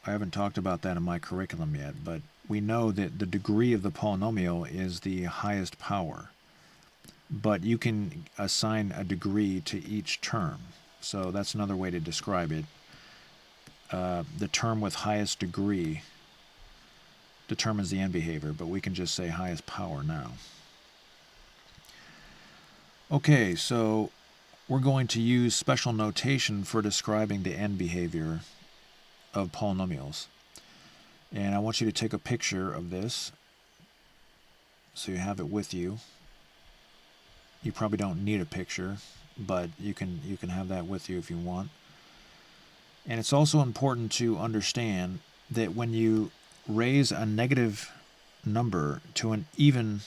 I haven't talked about that in my curriculum yet, but we know that the degree of the polynomial is the highest power. But you can assign a degree to each term. So that's another way to describe it. The term with highest degree determines the end behavior, but we can just say highest power now. Okay, so we're going to use special notation for describing the end behavior of polynomials. And I want you to take a picture of this so you have it with you. You probably don't need a picture, but you can have that with you if you want. And it's also important to understand that when you raise a negative number to an even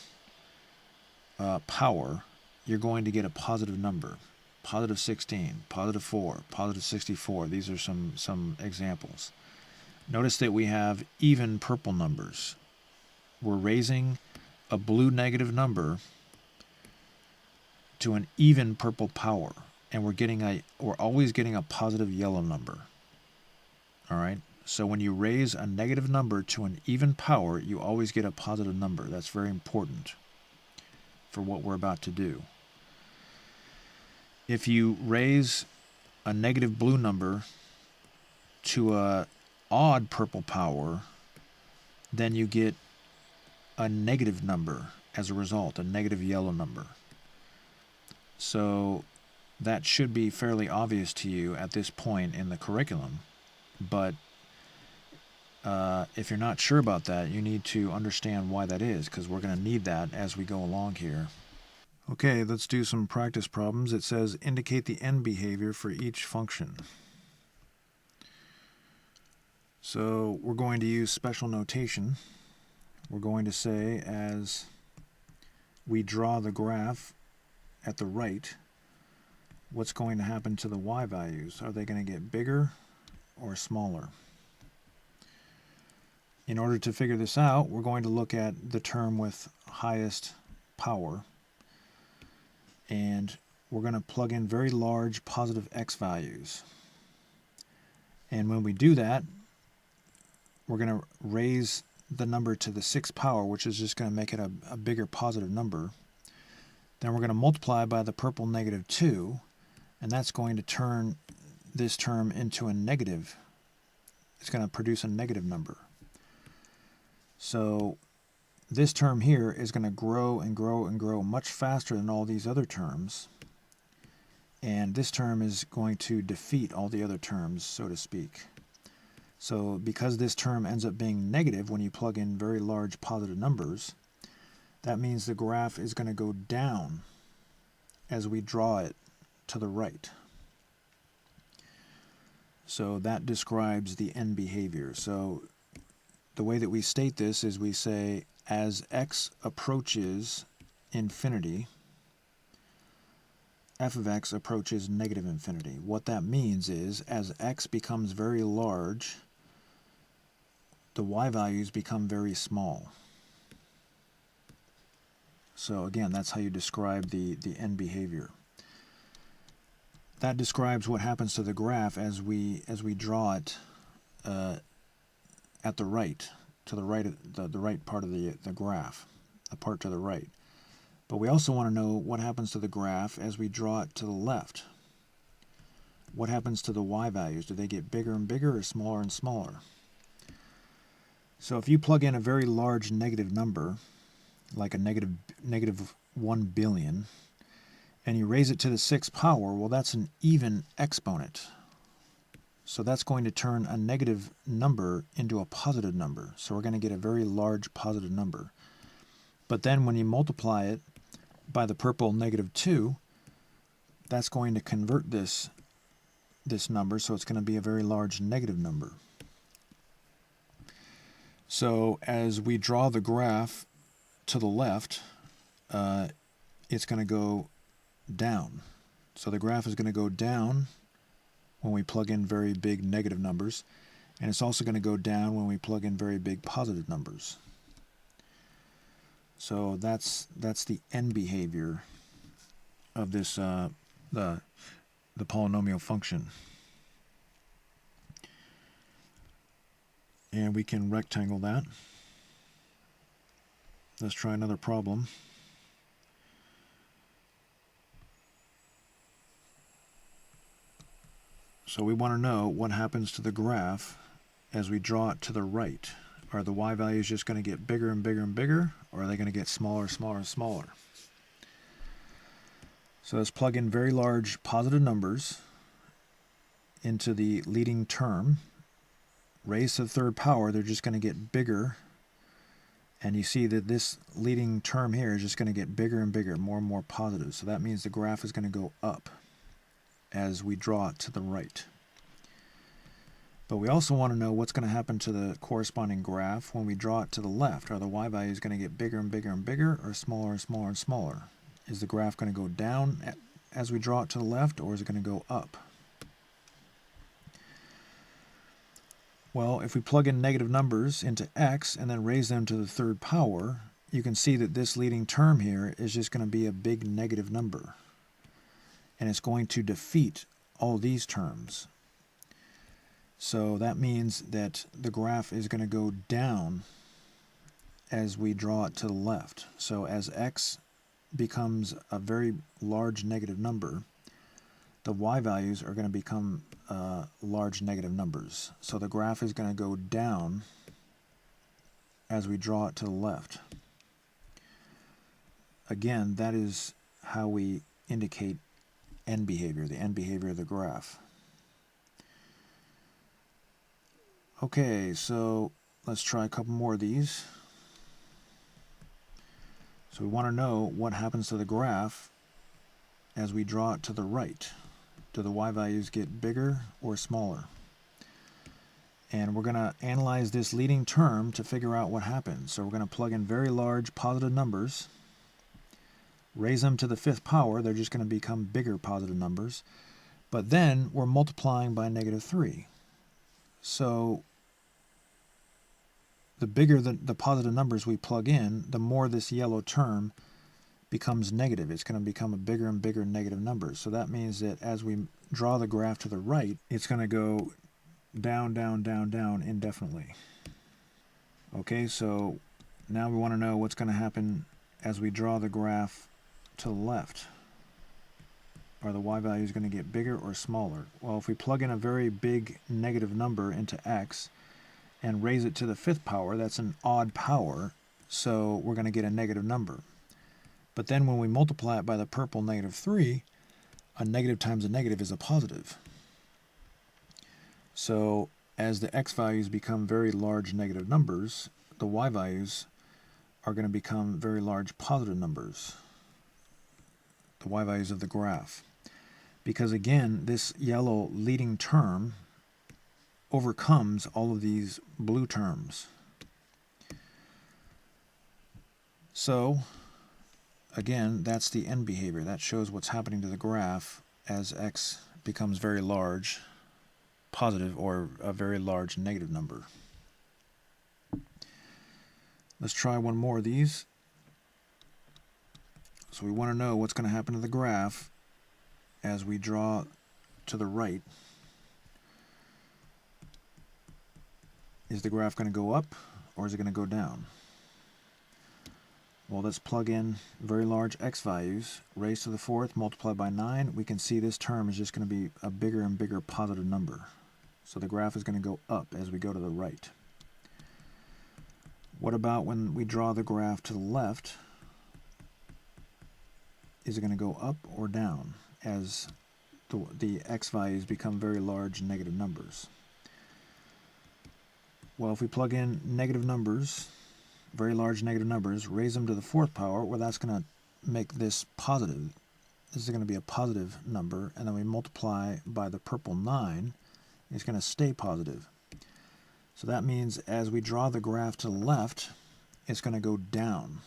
power, you're going to get a positive number. Positive 16, positive 4, positive 64. These are some examples. Notice that we have even purple numbers. We're raising a blue negative number to an even purple power, and we're always getting a positive yellow number. All right? So when you raise a negative number to an even power, you always get a positive number. That's very important for what we're about to do. If you raise a negative blue number to a odd purple power, then you get a negative number as a result, a negative yellow number. So that should be fairly obvious to you at this point in the curriculum, but if you're not sure about that, you need to understand why that is, because we're going to need that as we go along here. Okay, let's do some practice problems. It says indicate the end behavior for each function. So we're going to use special notation. We're going to say, as we draw the graph at the right, what's going to happen to the y values? Are they going to get bigger or smaller? In order to figure this out, we're going to look at the term with highest power, and we're going to plug in very large positive x values. And when we do that, we're going to raise the number to the 6th power, which is just going to make it a bigger positive number. Then we're going to multiply by the purple negative 2, and that's going to turn this term into a negative. It's going to produce a negative number. So this term here is going to grow and grow and grow much faster than all these other terms. And this term is going to defeat all the other terms, so to speak. So because this term ends up being negative when you plug in very large positive numbers, that means the graph is going to go down as we draw it to the right. So that describes the end behavior. So the way that we state this is we say, as x approaches infinity, f of x approaches negative infinity. What that means is, as x becomes very large, the y values become very small. So again, that's how you describe the end behavior. That describes what happens to the graph as we draw it at the right, to the right, the right part of the graph, the part to the right. But we also want to know what happens to the graph as we draw it to the left. What happens to the y values? Do they get bigger and bigger or smaller and smaller? So if you plug in a very large negative number, like a negative 1 billion, and you raise it to the 6th power, well, that's an even exponent. So that's going to turn a negative number into a positive number. So we're going to get a very large positive number. But then when you multiply it by the purple negative 2, that's going to convert this number, so it's going to be a very large negative number. So as we draw the graph to the left, it's going to go down. So the graph is going to go down when we plug in very big negative numbers, and it's also going to go down when we plug in very big positive numbers. So that's the end behavior of this the polynomial function. And we can rectangle that. Let's try another problem. So we want to know what happens to the graph as we draw it to the right. Are the y values just going to get bigger and bigger and bigger, or are they going to get smaller, smaller, and smaller? So let's plug in very large positive numbers into the leading term. Raised to the 3rd power, they're just going to get bigger. And you see that this leading term here is just going to get bigger and bigger, more and more positive. So that means the graph is going to go up as we draw it to the right. But we also want to know what's going to happen to the corresponding graph when we draw it to the left. Are the y values going to get bigger and bigger and bigger, or smaller and smaller and smaller? Is the graph going to go down as we draw it to the left, or is it going to go up? Well, if we plug in negative numbers into x and then raise them to the 3rd power, you can see that this leading term here is just going to be a big negative number. And it's going to defeat all these terms. So that means that the graph is going to go down as we draw it to the left. So as x becomes a very large negative number, the y values are going to become large negative numbers. So the graph is going to go down as we draw it to the left. Again, that is how we indicate end behavior, the end behavior of the graph. Okay, so let's try a couple more of these. So we want to know what happens to the graph as we draw it to the right. Do the y values get bigger or smaller? And we're going to analyze this leading term to figure out what happens. So we're going to plug in very large positive numbers, raise them to the 5th power. They're just going to become bigger positive numbers. But then we're multiplying by -3. So the bigger the positive numbers we plug in, the more this yellow term becomes negative. It's going to become a bigger and bigger negative number. So that means that as we draw the graph to the right, it's going to go down, down, down, down indefinitely. Okay, so now we want to know what's going to happen as we draw the graph to the left. Are the y values going to get bigger or smaller? Well, if we plug in a very big negative number into x and raise it to the 5th power, that's an odd power, so we're going to get a negative number. But then when we multiply it by the purple -3, a negative times a negative is a positive. So as the x values become very large negative numbers, the y values are going to become very large positive numbers, the y values of the graph. Because again, this yellow leading term overcomes all of these blue terms. So again, that's the end behavior. That shows what's happening to the graph as x becomes very large positive or a very large negative number. Let's try one more of these. So we want to know what's going to happen to the graph as we draw to the right. Is the graph going to go up or is it going to go down? Well, let's plug in very large x values, raised to the 4th, multiplied by 9. We can see this term is just going to be a bigger and bigger positive number. So the graph is going to go up as we go to the right. What about when we draw the graph to the left? Is it going to go up or down as the x values become very large negative numbers? Well, if we plug in negative numbers, very large negative numbers, raise them to the 4th power, well, that's going to make this positive. This is going to be a positive number, and then we multiply by the purple 9, it's going to stay positive. So that means as we draw the graph to the left, it's going to go down.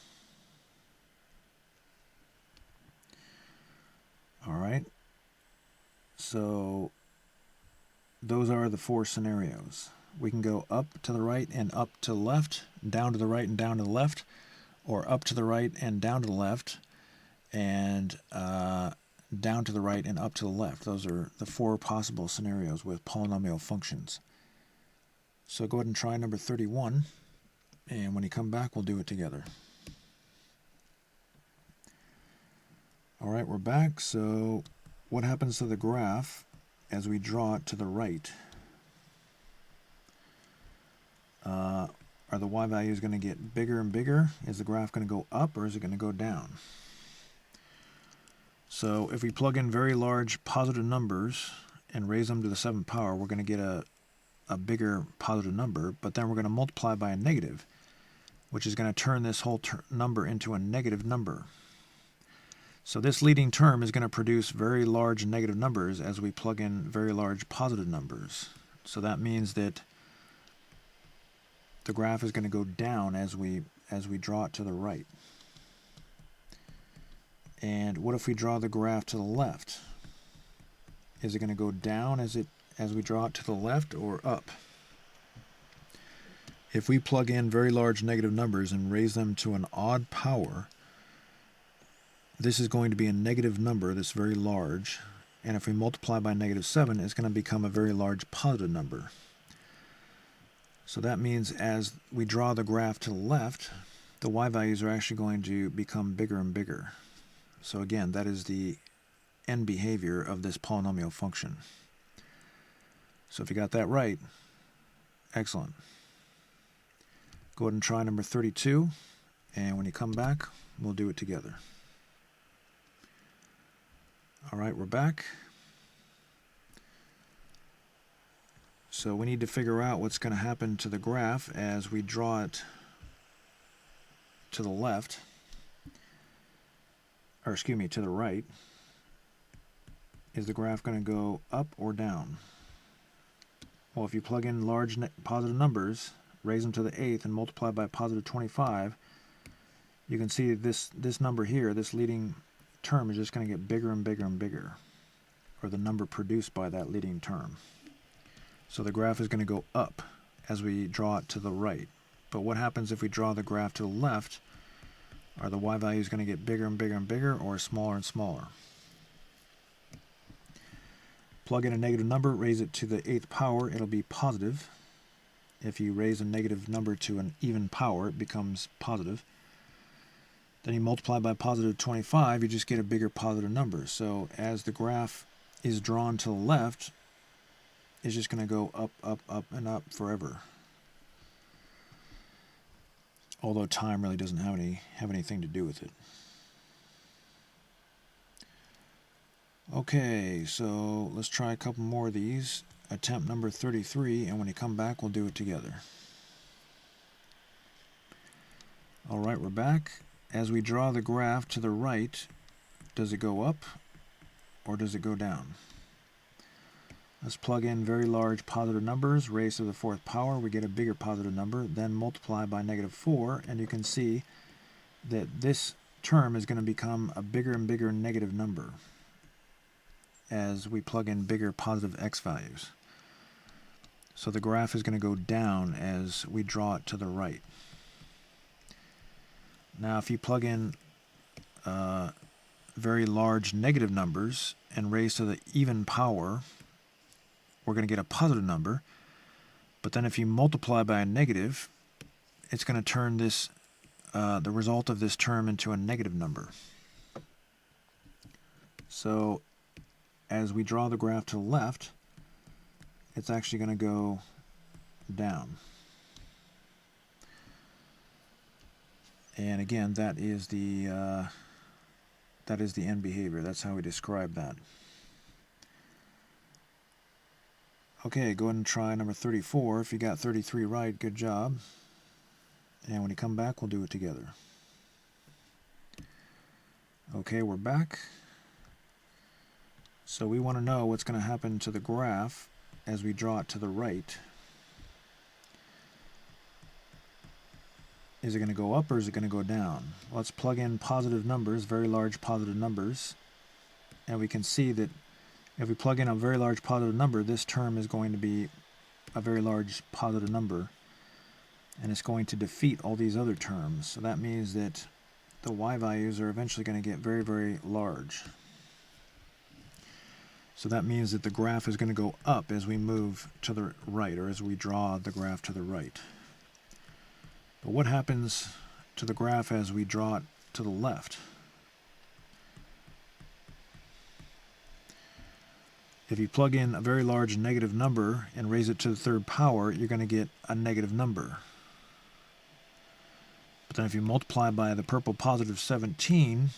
All right. So those are the 4 scenarios. We can go up to the right and up to the left, down to the right and down to the left, or up to the right and down to the left, and down to the right and up to the left. Those are the 4 possible scenarios with polynomial functions. So go ahead and try number 31, and when you come back, we'll do it together. All right, we're back. So what happens to the graph as we draw it to the right? Are the y values going to get bigger and bigger? Is the graph going to go up or is it going to go down? So if we plug in very large positive numbers and raise them to the 7th power, we're going to get a bigger positive number, but then we're going to multiply by a negative, which is going to turn this whole number into a negative number. So this leading term is going to produce very large negative numbers as we plug in very large positive numbers. So that means that the graph is going to go down as we draw it to the right. And what if we draw the graph to the left? Is it going to go down as we draw it to the left, or up? If we plug in very large negative numbers and raise them to an odd power, this is going to be a negative number that's very large, and if we multiply by -7, it's going to become a very large positive number. So that means as we draw the graph to the left, the y values are actually going to become bigger and bigger. So again, that is the end behavior of this polynomial function. So if you got that right, excellent. Go ahead and try number 32, and when you come back, we'll do it together. All right, we're back. So we need to figure out what's going to happen to the graph as we draw it to the left, or excuse me, to the right. Is the graph going to go up or down? Well, if you plug in large positive numbers, raise them to the 8th, and multiply by positive 25, you can see this number here, this leading term, is just going to get bigger and bigger and bigger, or the number produced by that leading term. So the graph is going to go up as we draw it to the right. But what happens if we draw the graph to the left? Are the y values going to get bigger and bigger and bigger, or smaller and smaller? Plug in a negative number, raise it to the 8th power, it'll be positive. If you raise a negative number to an even power, it becomes positive. Then you multiply by positive 25, you just get a bigger positive number. So as the graph is drawn to the left, it's just going to go up, up, up, and up forever. Although time really doesn't have anything to do with it. Okay, so let's try a couple more of these. Attempt number 33, and when you come back, we'll do it together. All right, we're back. As we draw the graph to the right, does it go up or does it go down? Let's plug in very large positive numbers, raised to the 4th power, we get a bigger positive number, then multiply by -4, and you can see that this term is going to become a bigger and bigger negative number as we plug in bigger positive x values. So the graph is going to go down as we draw it to the right. Now if you plug in very large negative numbers and raise to the even power, we're going to get a positive number. But then if you multiply by a negative, it's going to turn this the result of this term into a negative number. So as we draw the graph to the left, it's actually going to go down. And again, that is the end behavior. That's how we describe that. Okay, go ahead and try number 34. If you got 33 right, good job. And when you come back, we'll do it together. Okay, we're back. So we want to know what's going to happen to the graph as we draw it to the right. Is it going to go up or is it going to go down? Let's plug in positive numbers, very large positive numbers, and we can see that if we plug in a very large positive number, this term is going to be a very large positive number, and it's going to defeat all these other terms. So that means that the y values are eventually going to get very, very large. So that means that the graph is going to go up as we move to the right, or as we draw the graph to the right. But what happens to the graph as we draw it to the left? If you plug in a very large negative number and raise it to the 3rd power, you're going to get a negative number. But then if you multiply by the purple positive 17,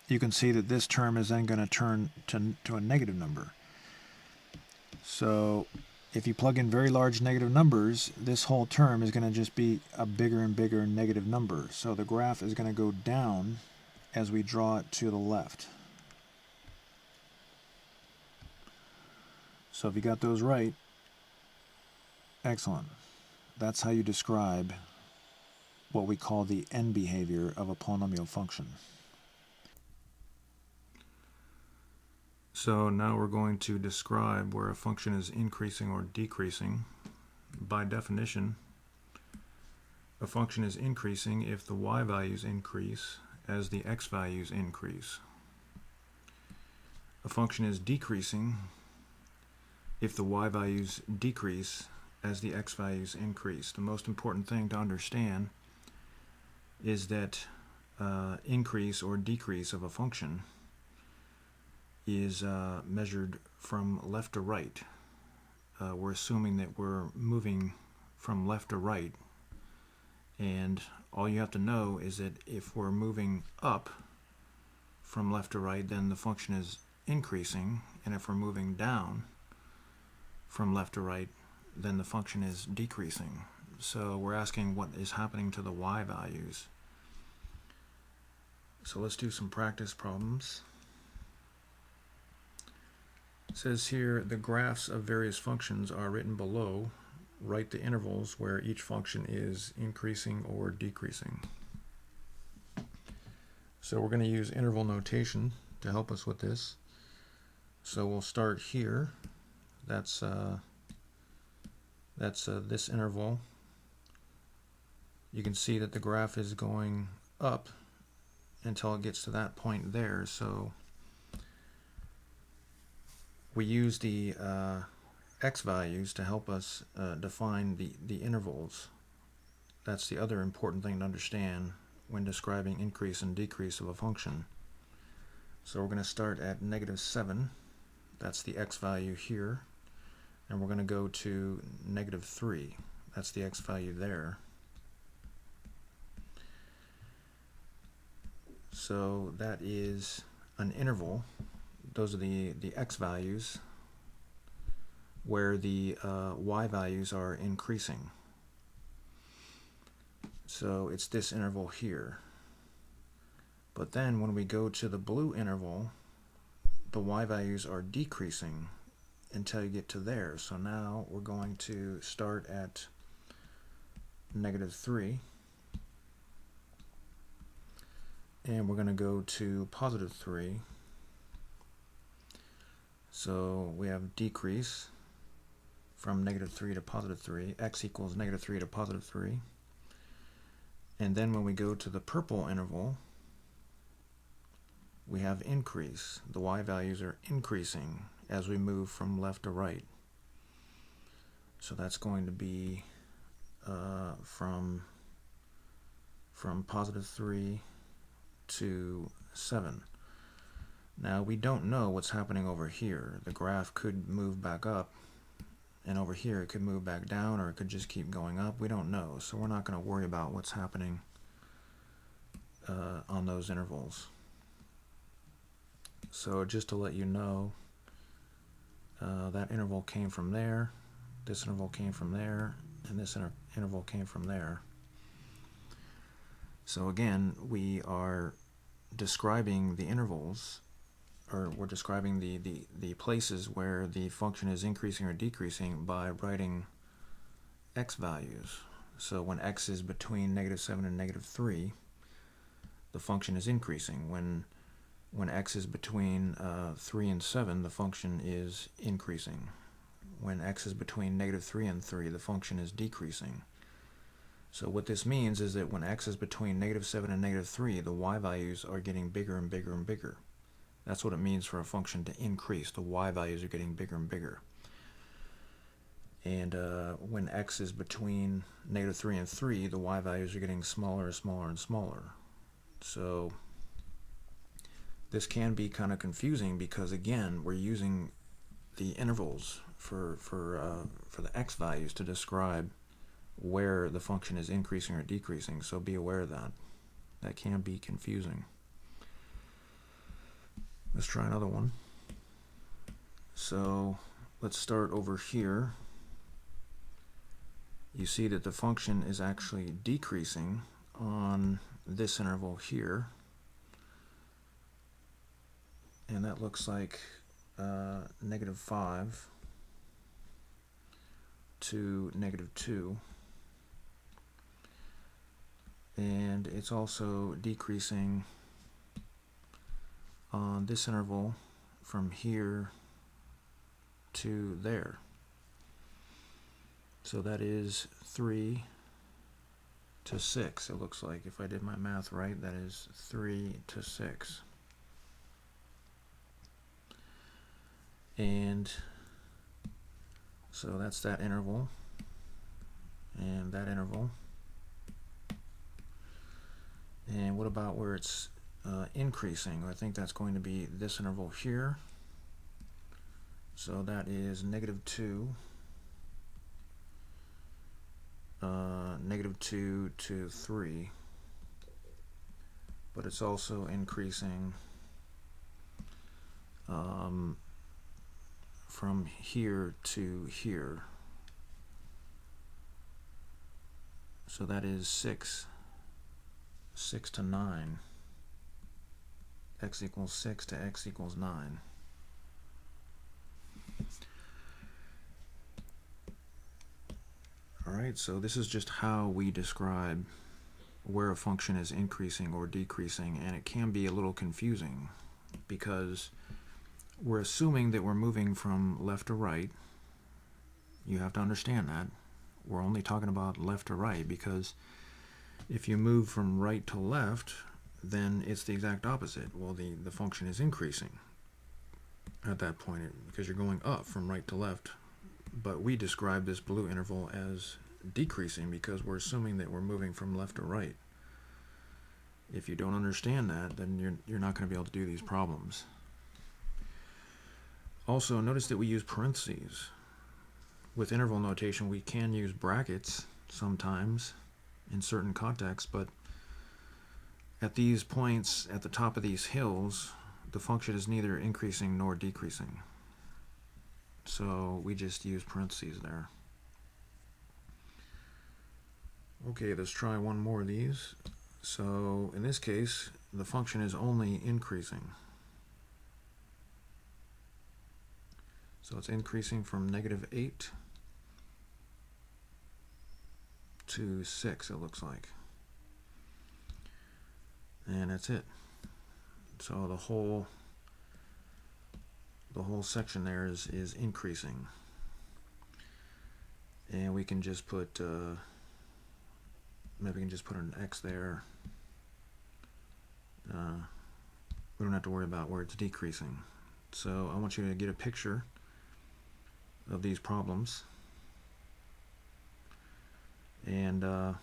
you can see that this term is then going to turn to a negative number. So if you plug in very large negative numbers, this whole term is going to just be a bigger and bigger negative number. So the graph is going to go down as we draw it to the left. So if you got those right, excellent. That's how you describe what we call the end behavior of a polynomial function. So now we're going to describe where a function is increasing or decreasing. By definition, a function is increasing if the y values increase as the x values increase. A function is decreasing if the y values decrease as the x values increase. The most important thing to understand is that increase or decrease of a function is measured from left to right. We're assuming that we're moving from left to right, and all you have to know is that if we're moving up from left to right, then the function is increasing, and if we're moving down from left to right, then the function is decreasing. So we're asking what is happening to the y values. So let's do some practice problems. It says here, the graphs of various functions are written below. Write the intervals where each function is increasing or decreasing. So we're going to use interval notation to help us with this. So we'll start here. That's this interval. You can see that the graph is going up until it gets to that point there. So we use the x values to help us define the intervals. That's the other important thing to understand when describing increase and decrease of a function. So we're going to start at -7. That's the x value here. And we're going to go to -3. That's the x value there. So that is an interval. Those are the x values where the y values are increasing. So it's this interval here. But then when we go to the blue interval, the y values are decreasing until you get to there. So now we're going to start at -3. And we're going to go to +3. So we have decrease from -3 to +3. X equals -3 to +3. And then when we go to the purple interval, we have increase. The y values are increasing as we move from left to right. So that's going to be from +3 to 7. Now we don't know what's happening over here. The graph could move back up, and over here it could move back down, or it could just keep going up. We don't know, so we're not going to worry about what's happening on those intervals. So just to let you know, that interval came from there, this interval came from there, and this interval came from there. So again, we are describing the intervals, or we're describing the places where the function is increasing or decreasing by writing x values. So when x is between -7 and -3, the function is increasing. When x is between 3 and 7, the function is increasing. When x is between -3 and 3, the function is decreasing. So what this means is that when x is between -7 and -3, the y values are getting bigger and bigger and bigger. That's what it means for a function to increase. The y values are getting bigger and bigger. And when x is between -3 and 3, the y values are getting smaller and smaller and smaller. So this can be kind of confusing because, again, we're using the intervals for the x values to describe where the function is increasing or decreasing, so be aware of that. That can be confusing. Let's try another one. So let's start over here. You see that the function is actually decreasing on this interval here, and that looks like -5 to -2. And it's also decreasing on this interval from here to there. So that is 3 to 6. It looks like, if I did my math right, that is 3 to 6. And so that's that interval and that interval. And what about where it's increasing? I think that's going to be this interval here. So that is -2, -2 to 3, but it's also increasing from here to here. So that is 6 to 9. X equals 6 to x equals 9. Alright, so this is just how we describe where a function is increasing or decreasing, and it can be a little confusing because we're assuming that we're moving from left to right. You have to understand that. We're only talking about left to right because if you move from right to left, then it's the exact opposite. Well, the function is increasing at that point because you're going up from right to left. But we describe this blue interval as decreasing because we're assuming that we're moving from left to right. If you don't understand that, then you're not going to be able to do these problems. Also, notice that we use parentheses. With interval notation, we can use brackets sometimes in certain contexts, but at these points, at the top of these hills, the function is neither increasing nor decreasing. So we just use parentheses there. Okay, let's try one more of these. So in this case, the function is only increasing. So it's increasing from -8 to 6, it looks like. And that's it. So the whole section there is increasing. And we can just put maybe we can just put an X there. We don't have to worry about where it's decreasing. So I want you to get a picture of these problems and go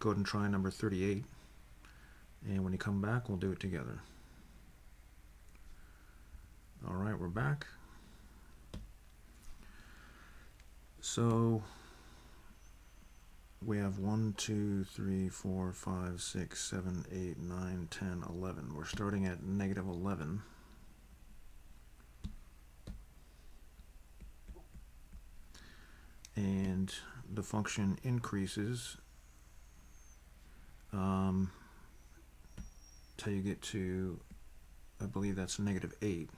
ahead and try number 38, and when you come back we'll do it together. Alright, we're back. So we have 1, 2, 3, 4, 5, 6, 7, 8, 9, 10, 11. We're starting at -11. And the function increases till you get to, I believe that's -8.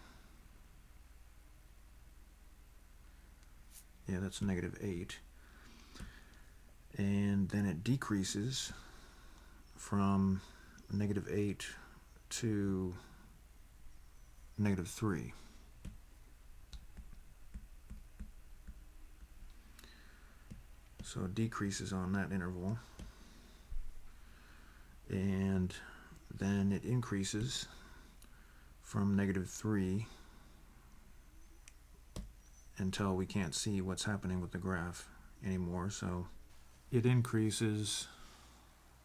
Yeah, that's -8. And then it decreases from -8 to -3. So it decreases on that interval, and then it increases from -3 until we can't see what's happening with the graph anymore. So it increases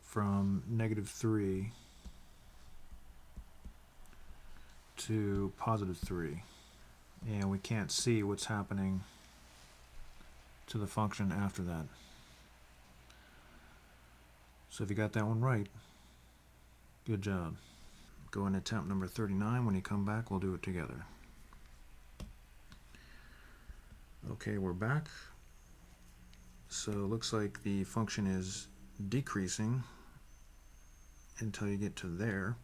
from -3 to +3, and we can't see what's happening to the function after that. So if you got that one right, good job. Go and attempt number 39. When you come back, we'll do it together. Okay, we're back. So it looks like the function is decreasing until you get to there.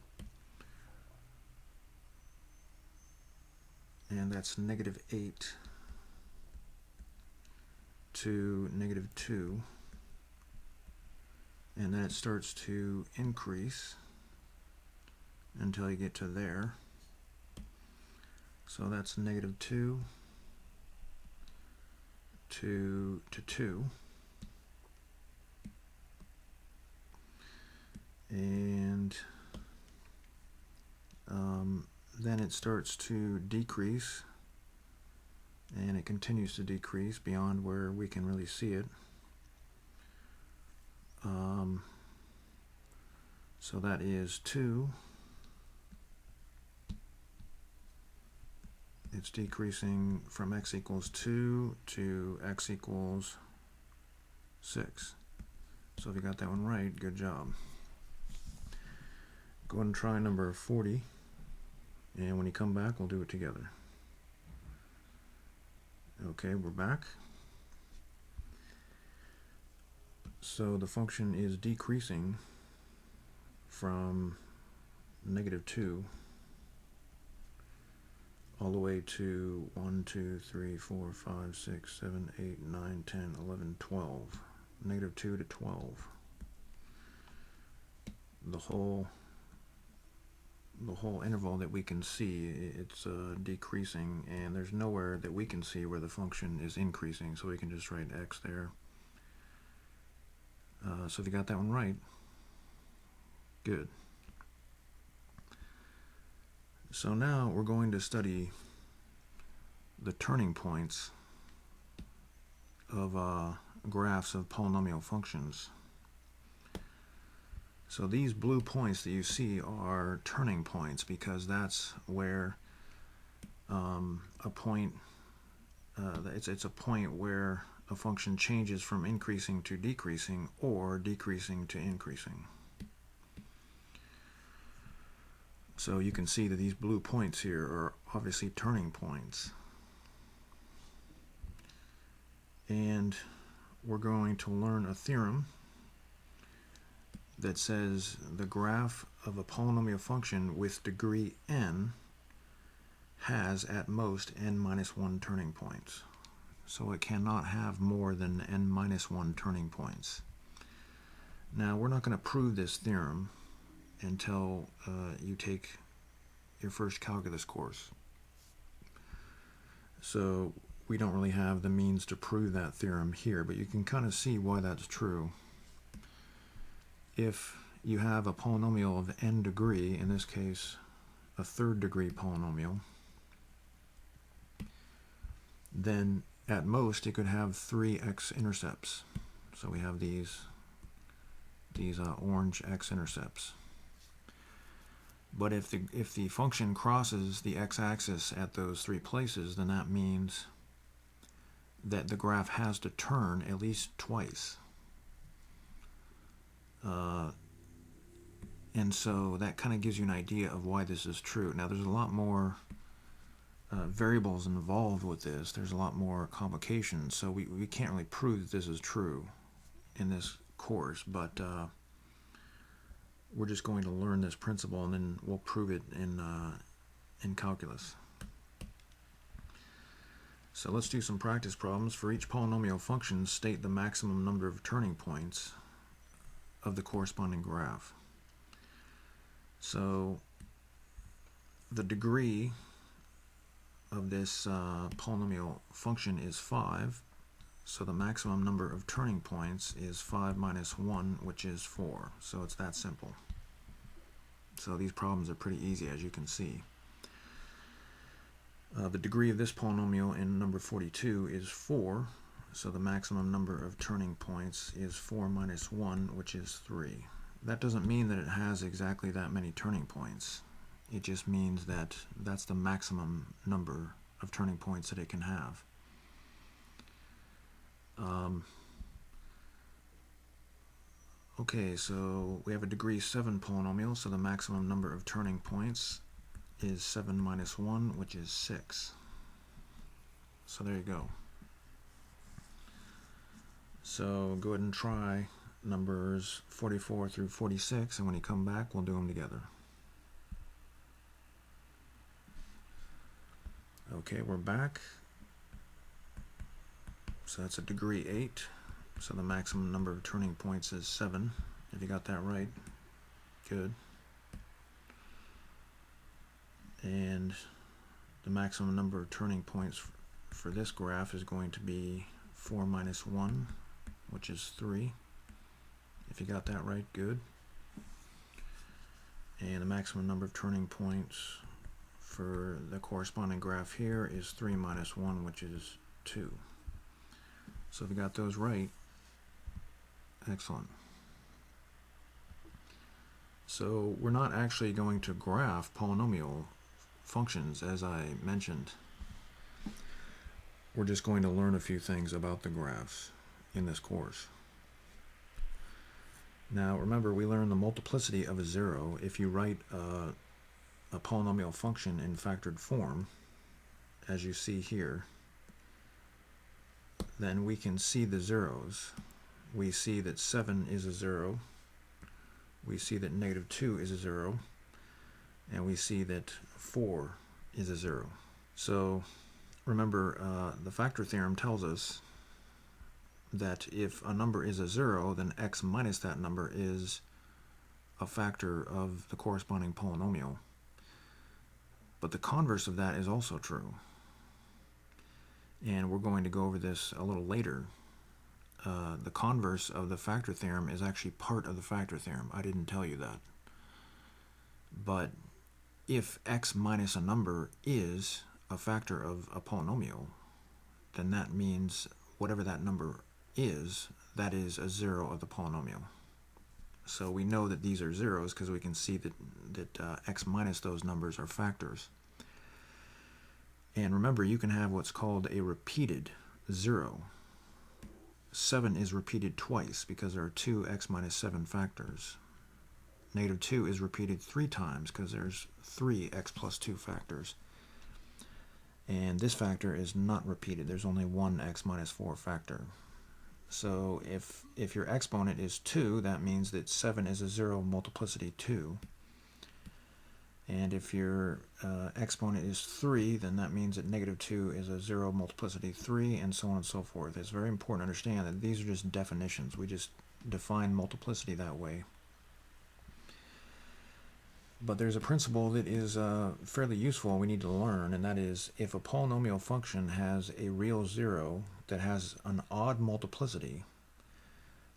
And that's -8 to -2. And then it starts to increase until you get to there. So that's -2 to 2. And then it starts to decrease, and it continues to decrease beyond where we can really see it. So that is 2. it's decreasing from x equals 2 to x equals 6. So if you got that one right, good job. Go ahead and try number 40, and when you come back, we'll do it together. Okay, we're back. So the function is decreasing from -2 all the way to 1, 2, 3, 4, 5, 6, 7, 8, 9, 10, 11, 12. -2 to 12. The whole interval that we can see, it's decreasing, and there's nowhere that we can see where the function is increasing, so we can just write x there. So if you got that one right, good. So now we're going to study the turning points of graphs of polynomial functions. So these blue points that you see are turning points, because that's where a point, it's a point where a function changes from increasing to decreasing or decreasing to increasing. So you can see that these blue points here are obviously turning points. And we're going to learn a theorem that says the graph of a polynomial function with degree n has at most n minus 1 turning points. So it cannot have more than n minus 1 turning points. Now, we're not going to prove this theorem until you take your first calculus course. So we don't really have the means to prove that theorem here, but you can kind of see why that's true. If you have a polynomial of n degree, in this case a third degree polynomial, then at most it could have 3 x-intercepts. So we have these orange x-intercepts. But if the function crosses the x-axis at those 3 places, then that means that the graph has to turn at least twice. And so that kind of gives you an idea of why this is true. Now, there's a lot more variables involved with this. There's a lot more complications, so we can't really prove that this is true in this course, but we're just going to learn this principle, and then we'll prove it in calculus. So let's do some practice problems. For each polynomial function, state the maximum number of turning points of the corresponding graph. So the degree of this polynomial function is 5, so the maximum number of turning points is 5 minus 1, which is 4. So it's that simple. So these problems are pretty easy, as you can see. The degree of this polynomial in number 42 is 4, so the maximum number of turning points is 4 minus 1, which is 3. That doesn't mean that it has exactly that many turning points. It just means that that's the maximum number of turning points that it can have. Okay, so we have a degree 7 polynomial, so the maximum number of turning points is 7 minus 1, which is 6. So there you go. So go ahead and try numbers 44 through 46, and when you come back, we'll do them together. Okay, we're back. So that's a degree 8. So the maximum number of turning points is 7. If you got that right, good. And the maximum number of turning points for this graph is going to be 4 minus 1, which is 3. If you got that right, good. And the maximum number of turning points for the corresponding graph here is 3 minus 1, which is 2. So if you got those right, excellent. So we're not actually going to graph polynomial functions, as I mentioned. we're just going to learn a few things about the graphs in this course. Now remember, we learned the multiplicity of a zero. If you write a polynomial function in factored form, as you see here, then we can see the zeros. We see that 7 is a 0, we see that -2 is a 0, and we see that 4 is a 0. So remember, the factor theorem tells us that if a number is a 0, then x minus that number is a factor of the corresponding polynomial. But the converse of that is also true. And we're going to go over this a little later. The converse of the factor theorem is actually part of the factor theorem. I didn't tell you that. But if x minus a number is a factor of a polynomial, then that means whatever that number is, that is a 0 of the polynomial. So we know that these are zeros because we can see that x minus those numbers are factors. And remember, you can have what's called a repeated 0. 7 is repeated twice because there are two x minus 7 factors. -2 is repeated 3 times because there's 3 x plus 2 factors. And this factor is not repeated. There's only one x minus 4 factor. So if your exponent is 2, that means that 7 is a 0 multiplicity 2. And if your exponent is 3, then that means that -2 is a 0 multiplicity 3, and so on and so forth. It's very important to understand that these are just definitions. We just define multiplicity that way. But there's a principle that is fairly useful and we need to learn, and that is if a polynomial function has a real 0 that has an odd multiplicity,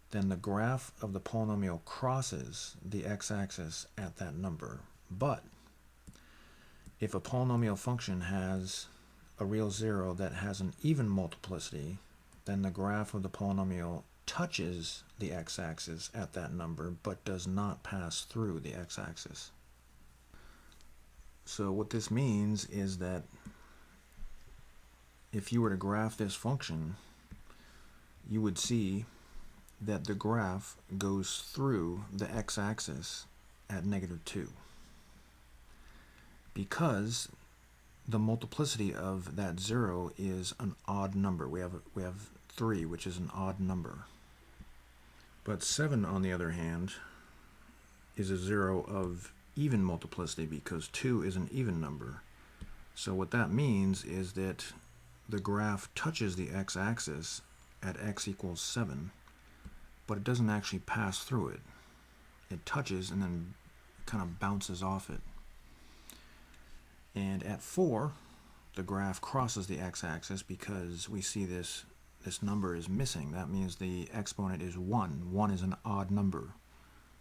then the graph of the polynomial crosses the x-axis at that number. But if a polynomial function has a real 0 that has an even multiplicity, then the graph of the polynomial touches the x-axis at that number but does not pass through the x-axis. So what this means is that if you were to graph this function, you would see that the graph goes through the x-axis at -2. Because the multiplicity of that 0 is an odd number. We have 3, which is an odd number. But 7, on the other hand, is a 0 of even multiplicity because 2 is an even number. So what that means is that the graph touches the x-axis at x equals 7, but it doesn't actually pass through it. It touches and then kind of bounces off it. And at 4, the graph crosses the x-axis because we see this number is missing. That means the exponent is 1. 1 is an odd number.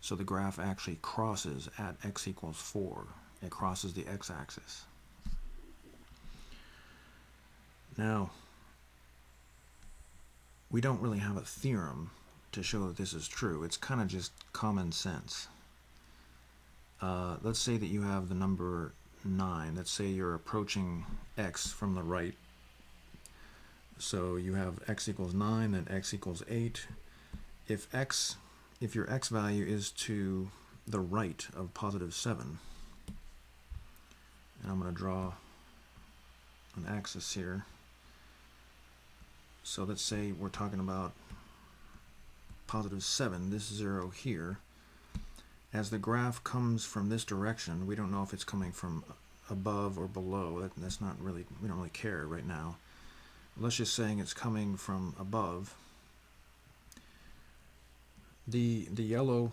So the graph actually crosses at x equals 4. It crosses the x-axis. Now, we don't really have a theorem to show that this is true. It's kind of just common sense. Let's say that you have the number 9. Let's say you're approaching x from the right. So you have x equals 9, then x equals 8. If your x value is to the right of +7, and I'm going to draw an axis here. So let's say we're talking about +7, this 0 here. As the graph comes from this direction, we don't know if it's coming from above or below. That's not really, we don't really care right now. Let's just say it's coming from above. The yellow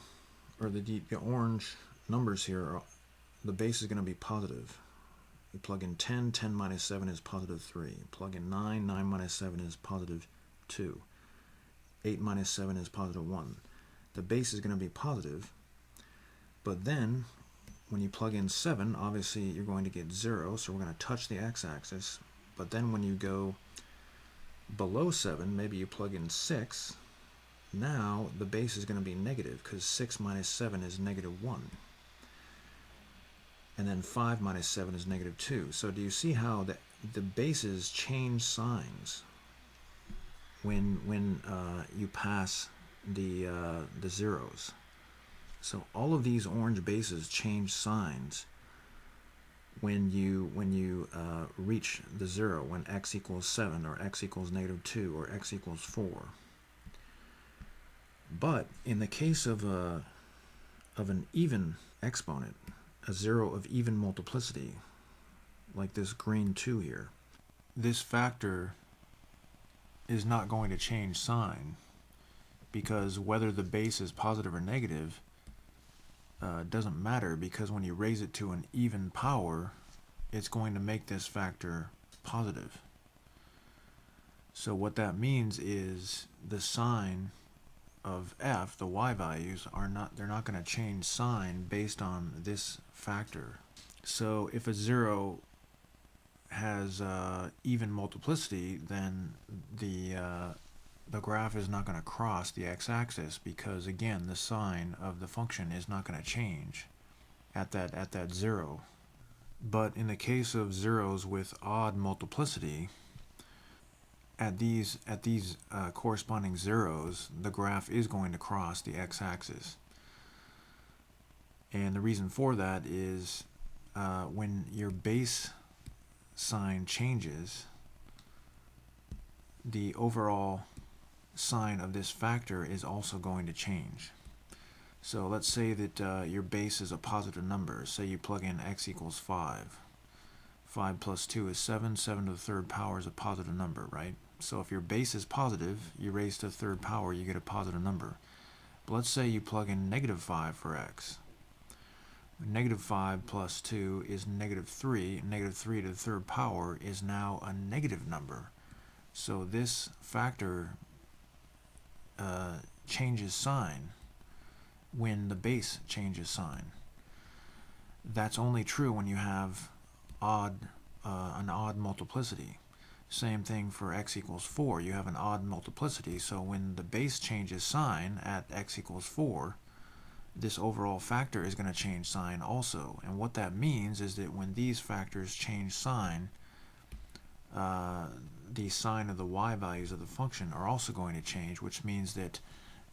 or the orange numbers here, the base is going to be positive. You plug in 10, 10 minus 7 is +3. Plug in 9, 9 minus 7 is +2. 8 minus 7 is +1. The base is going to be positive, but then when you plug in 7, obviously you're going to get 0, so we're going to touch the x-axis. But then when you go below 7, maybe you plug in 6, now the base is going to be negative because 6 minus 7 is -1. And then 5 minus 7 is -2. So do you see how the bases change signs when you pass the zeros. So all of these orange bases change signs when you reach the 0, when x equals 7 or x equals -2 or x equals 4. But in the case of an even exponent, a 0 of even multiplicity, like this green 2 here, this factor is not going to change sign, because whether the base is positive or negative doesn't matter, because when you raise it to an even power, it's going to make this factor positive. So what that means is the sign of f, the y values, they're not going to change sign based on this factor. So if a 0 has even multiplicity, then the graph is not going to cross the x-axis, because again the sign of the function is not going to change at that 0. But in the case of zeros with odd multiplicity, at these corresponding zeros, the graph is going to cross the x-axis. And the reason for that is when your base sign changes, the overall sign of this factor is also going to change. So let's say that your base is a positive number. Say you plug in x equals 5. 5 plus 2 is 7. 7 to the third power is a positive number, right? So if your base is positive, you raise to the third power, you get a positive number. But let's say you plug in -5 for x. -5 plus 2 is -3. -3 to the third power is now a negative number. So this factor changes sign when the base changes sign. That's only true when you have an odd multiplicity. Same thing for x equals 4. You have an odd multiplicity, so when the base changes sign at x equals 4, this overall factor is going to change sign also. And what that means is that when these factors change sign, the sign of the y values of the function are also going to change, which means that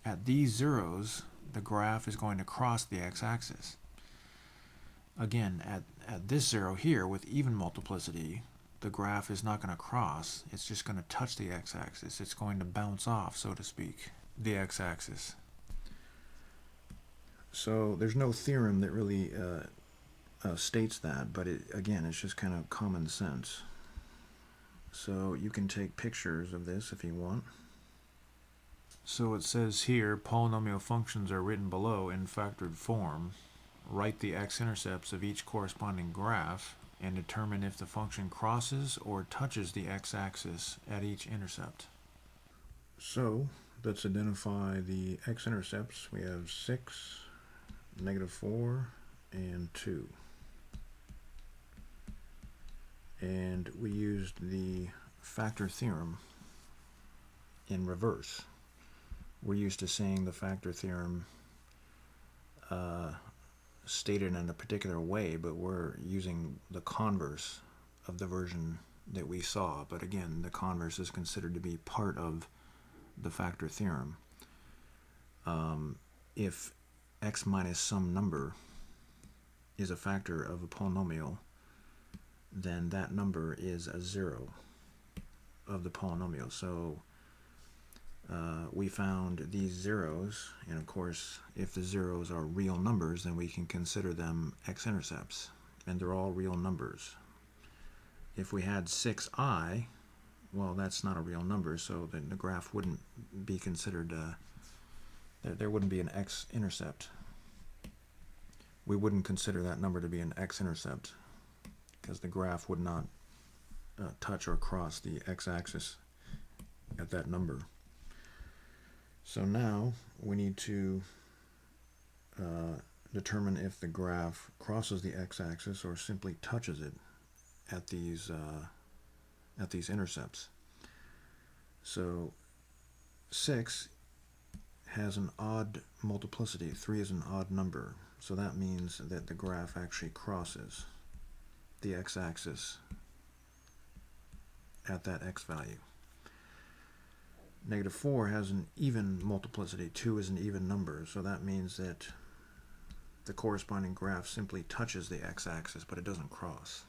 at these zeros, the graph is going to cross the x-axis. Again, at this 0 here with even multiplicity, the graph is not going to cross. It's just going to touch the x-axis. It's going to bounce off, so to speak, the x-axis. So there's no theorem that really states that, but again, it's just kind of common sense. So you can take pictures of this if you want. So it says here, polynomial functions are written below in factored form. Write the x-intercepts of each corresponding graph and determine if the function crosses or touches the x-axis at each intercept. So let's identify the x-intercepts. We have 6, -4, and 2. And we used the factor theorem in reverse. We're used to seeing the factor theorem stated in a particular way, but we're using the converse of the version that we saw. But again, the converse is considered to be part of the factor theorem. If x minus some number is a factor of a polynomial, then that number is a 0 of the polynomial. So we found these zeros, and of course if the zeros are real numbers, then we can consider them x-intercepts, and they're all real numbers. If we had 6i, well, that's not a real number, so then the graph wouldn't be considered, there wouldn't be an x-intercept. We wouldn't consider that number to be an x-intercept, because the graph would not touch or cross the x-axis at that number. So now we need to determine if the graph crosses the x-axis or simply touches it at these intercepts. So 6 has an odd multiplicity. 3 is an odd number, so that means that the graph actually crosses the x-axis at that x value. Negative 4 has an even multiplicity. 2 is an even number, so that means that the corresponding graph simply touches the x-axis, but it doesn't cross.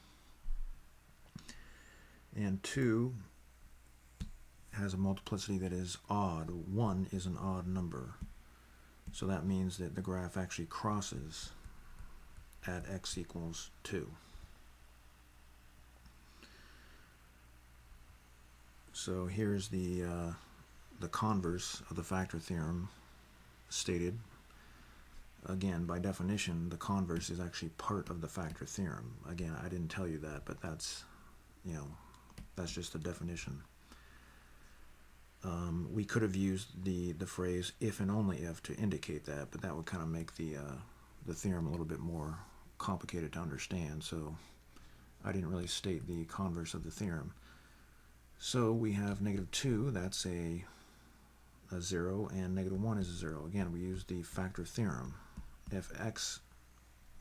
And 2 has a multiplicity that is odd. 1 is an odd number, so that means that the graph actually crosses at x equals 2. So here's the converse of the factor theorem stated. Again, by definition, the converse is actually part of the factor theorem. Again, I didn't tell you that, but that's, that's just a definition. We could have used the phrase if and only if to indicate that, but that would kind of make the theorem a little bit more complicated to understand, so I didn't really state the converse of the theorem. So we have negative 2, that's a 0, and negative 1 is a 0. Again, we use the factor theorem. If x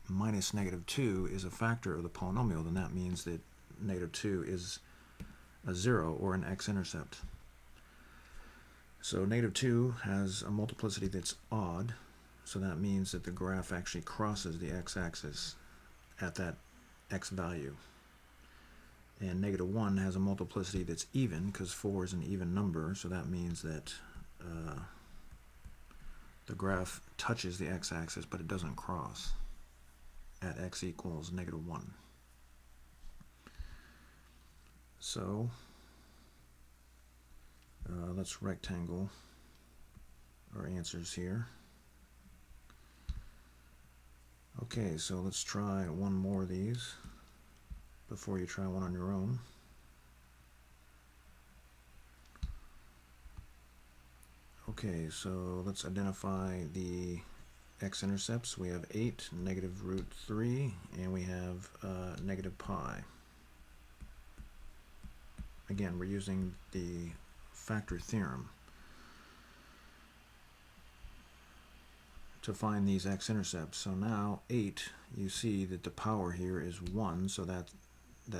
minus negative 2 is a factor of the polynomial, then that means that negative 2 is a 0 or an x-intercept. So negative 2 has a multiplicity that's odd, so that means that the graph actually crosses the x-axis at that x value. And negative 1 has a multiplicity that's even, because 4 is an even number, so that means that the graph touches the x-axis, but it doesn't cross at x equals negative 1. So let's rectangle our answers here. Okay, so let's try one more of these before you try one on your own. Okay, so let's identify the x-intercepts. We have 8, negative root 3, and we have negative pi. Again, we're using the factor theorem to find these x-intercepts. So now 8, you see that the power here is 1, so that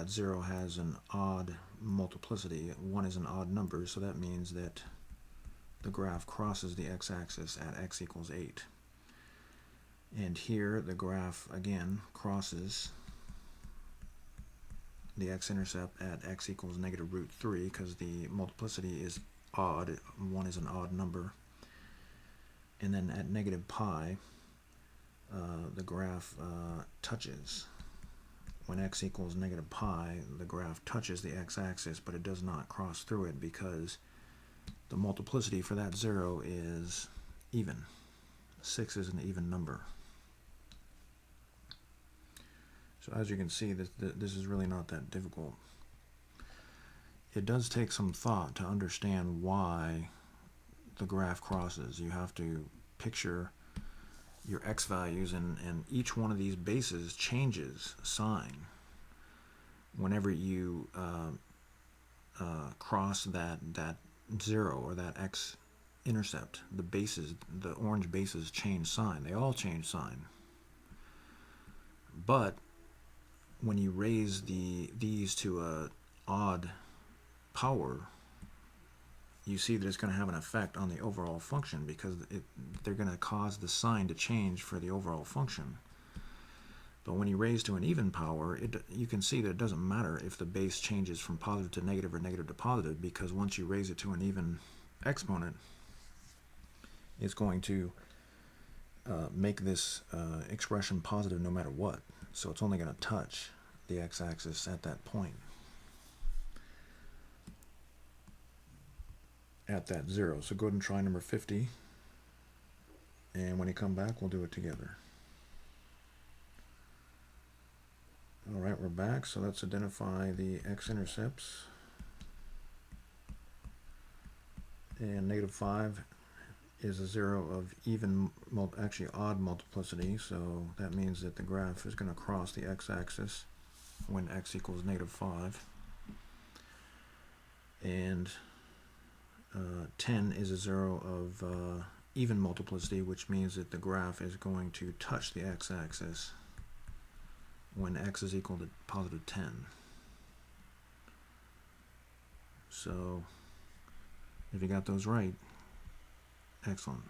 0 has an odd multiplicity. 1 is an odd number, so that means that the graph crosses the x-axis at x equals 8. And here the graph again crosses the x-intercept at x equals negative root 3 because the multiplicity is odd. 1 is an odd number. And then at negative pi, the graph touches. When x equals negative pi, the graph touches the x-axis, but it does not cross through it because the multiplicity for that 0 is even. 6 is an even number. So as you can see, this is really not that difficult. It does take some thought to understand why the graph crosses. You have to picture your x values, and each one of these bases changes sign whenever you cross that 0 or that x-intercept. The bases, the orange bases, change sign. They all change sign. But when you raise these to a odd power, you see that it's going to have an effect on the overall function because they're going to cause the sign to change for the overall function. But when you raise to an even power, you can see that it doesn't matter if the base changes from positive to negative or negative to positive, because once you raise it to an even exponent, it's going to make this expression positive no matter what. So it's only going to touch the x-axis at that point, at that 0. So go ahead and try number 50, and when you come back, we'll do it together. Alright, we're back, so let's identify the x-intercepts. And negative 5 is a 0 of even, actually odd multiplicity, so that means that the graph is going to cross the x-axis when x equals negative 5. And 10 is a 0 of even multiplicity, which means that the graph is going to touch the x-axis when x is equal to positive 10. So if you got those right, excellent.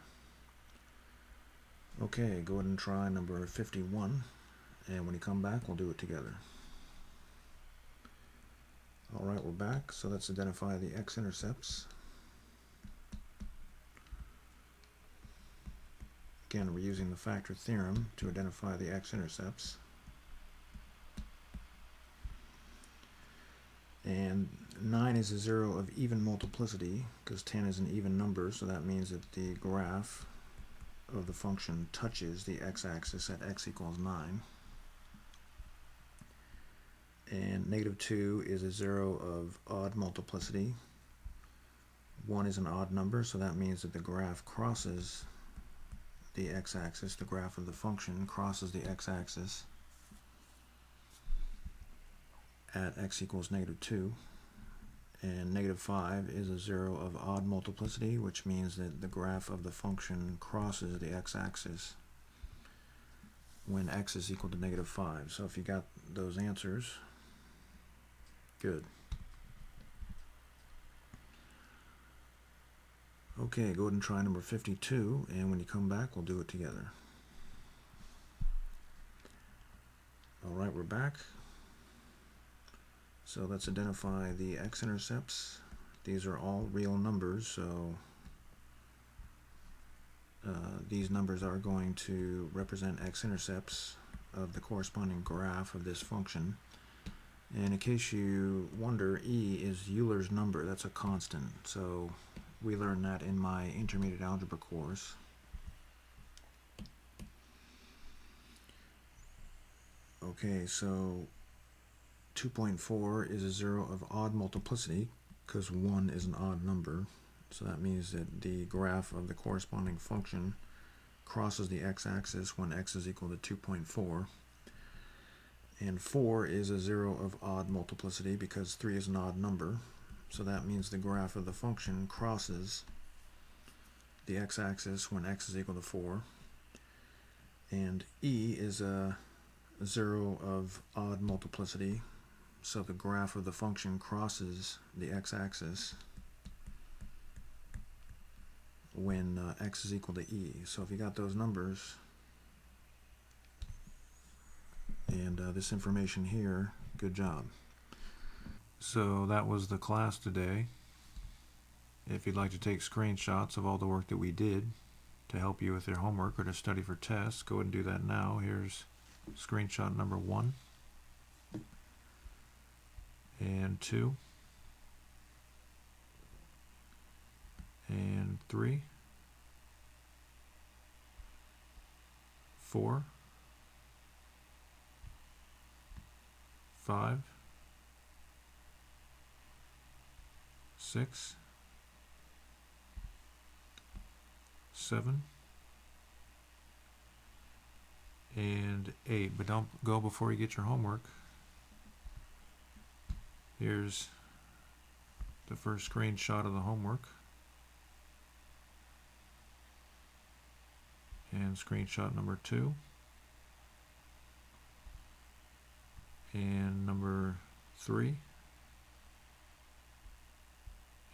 Okay, go ahead and try number 51, and when you come back, we'll do it together. All right, we're back, so let's identify the x-intercepts. Again, we're using the factor theorem to identify the x-intercepts. And 9 is a 0 of even multiplicity, because 10 is an even number, so that means that the graph of the function touches the x-axis at x equals 9. And negative 2 is a 0 of odd multiplicity. 1 is an odd number, so that means that the graph crosses the x-axis. The graph of the function crosses the x-axis at x equals negative 2. And negative 5 is a 0 of odd multiplicity, which means that the graph of the function crosses the x-axis when x is equal to negative 5. So if you got those answers, good. Okay, go ahead and try number 52, and when you come back, we'll do it together. All right, we're back. So let's identify the x-intercepts. These are all real numbers, so these numbers are going to represent x-intercepts of the corresponding graph of this function. And in case you wonder, E is Euler's number. That's a constant. So we learned that in my intermediate algebra course. Okay, so 2.4 is a 0 of odd multiplicity, because 1 is an odd number. So that means that the graph of the corresponding function crosses the x-axis when x is equal to 2.4. And 4 is a 0 of odd multiplicity, because 3 is an odd number. So that means the graph of the function crosses the x-axis when x is equal to 4. And E is a 0 of odd multiplicity, so the graph of the function crosses the x-axis when x is equal to E. So if you got those numbers and this information here, good job. So that was the class today. If you'd like to take screenshots of all the work that we did to help you with your homework or to study for tests, go ahead and do that now. Here's screenshot number 1 and 2 and 3, 4, 5, 6, 7, and 8. But don't go before you get your homework. Here's the first screenshot of the homework. And screenshot number 2. And number 3.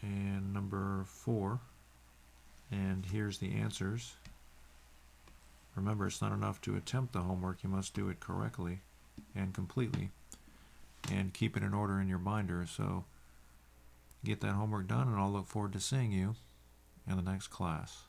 And number 4. And here's the answers. Remember, it's not enough to attempt the homework. You must do it correctly and completely. And keep it in order in your binder. So get that homework done, and I'll look forward to seeing you in the next class.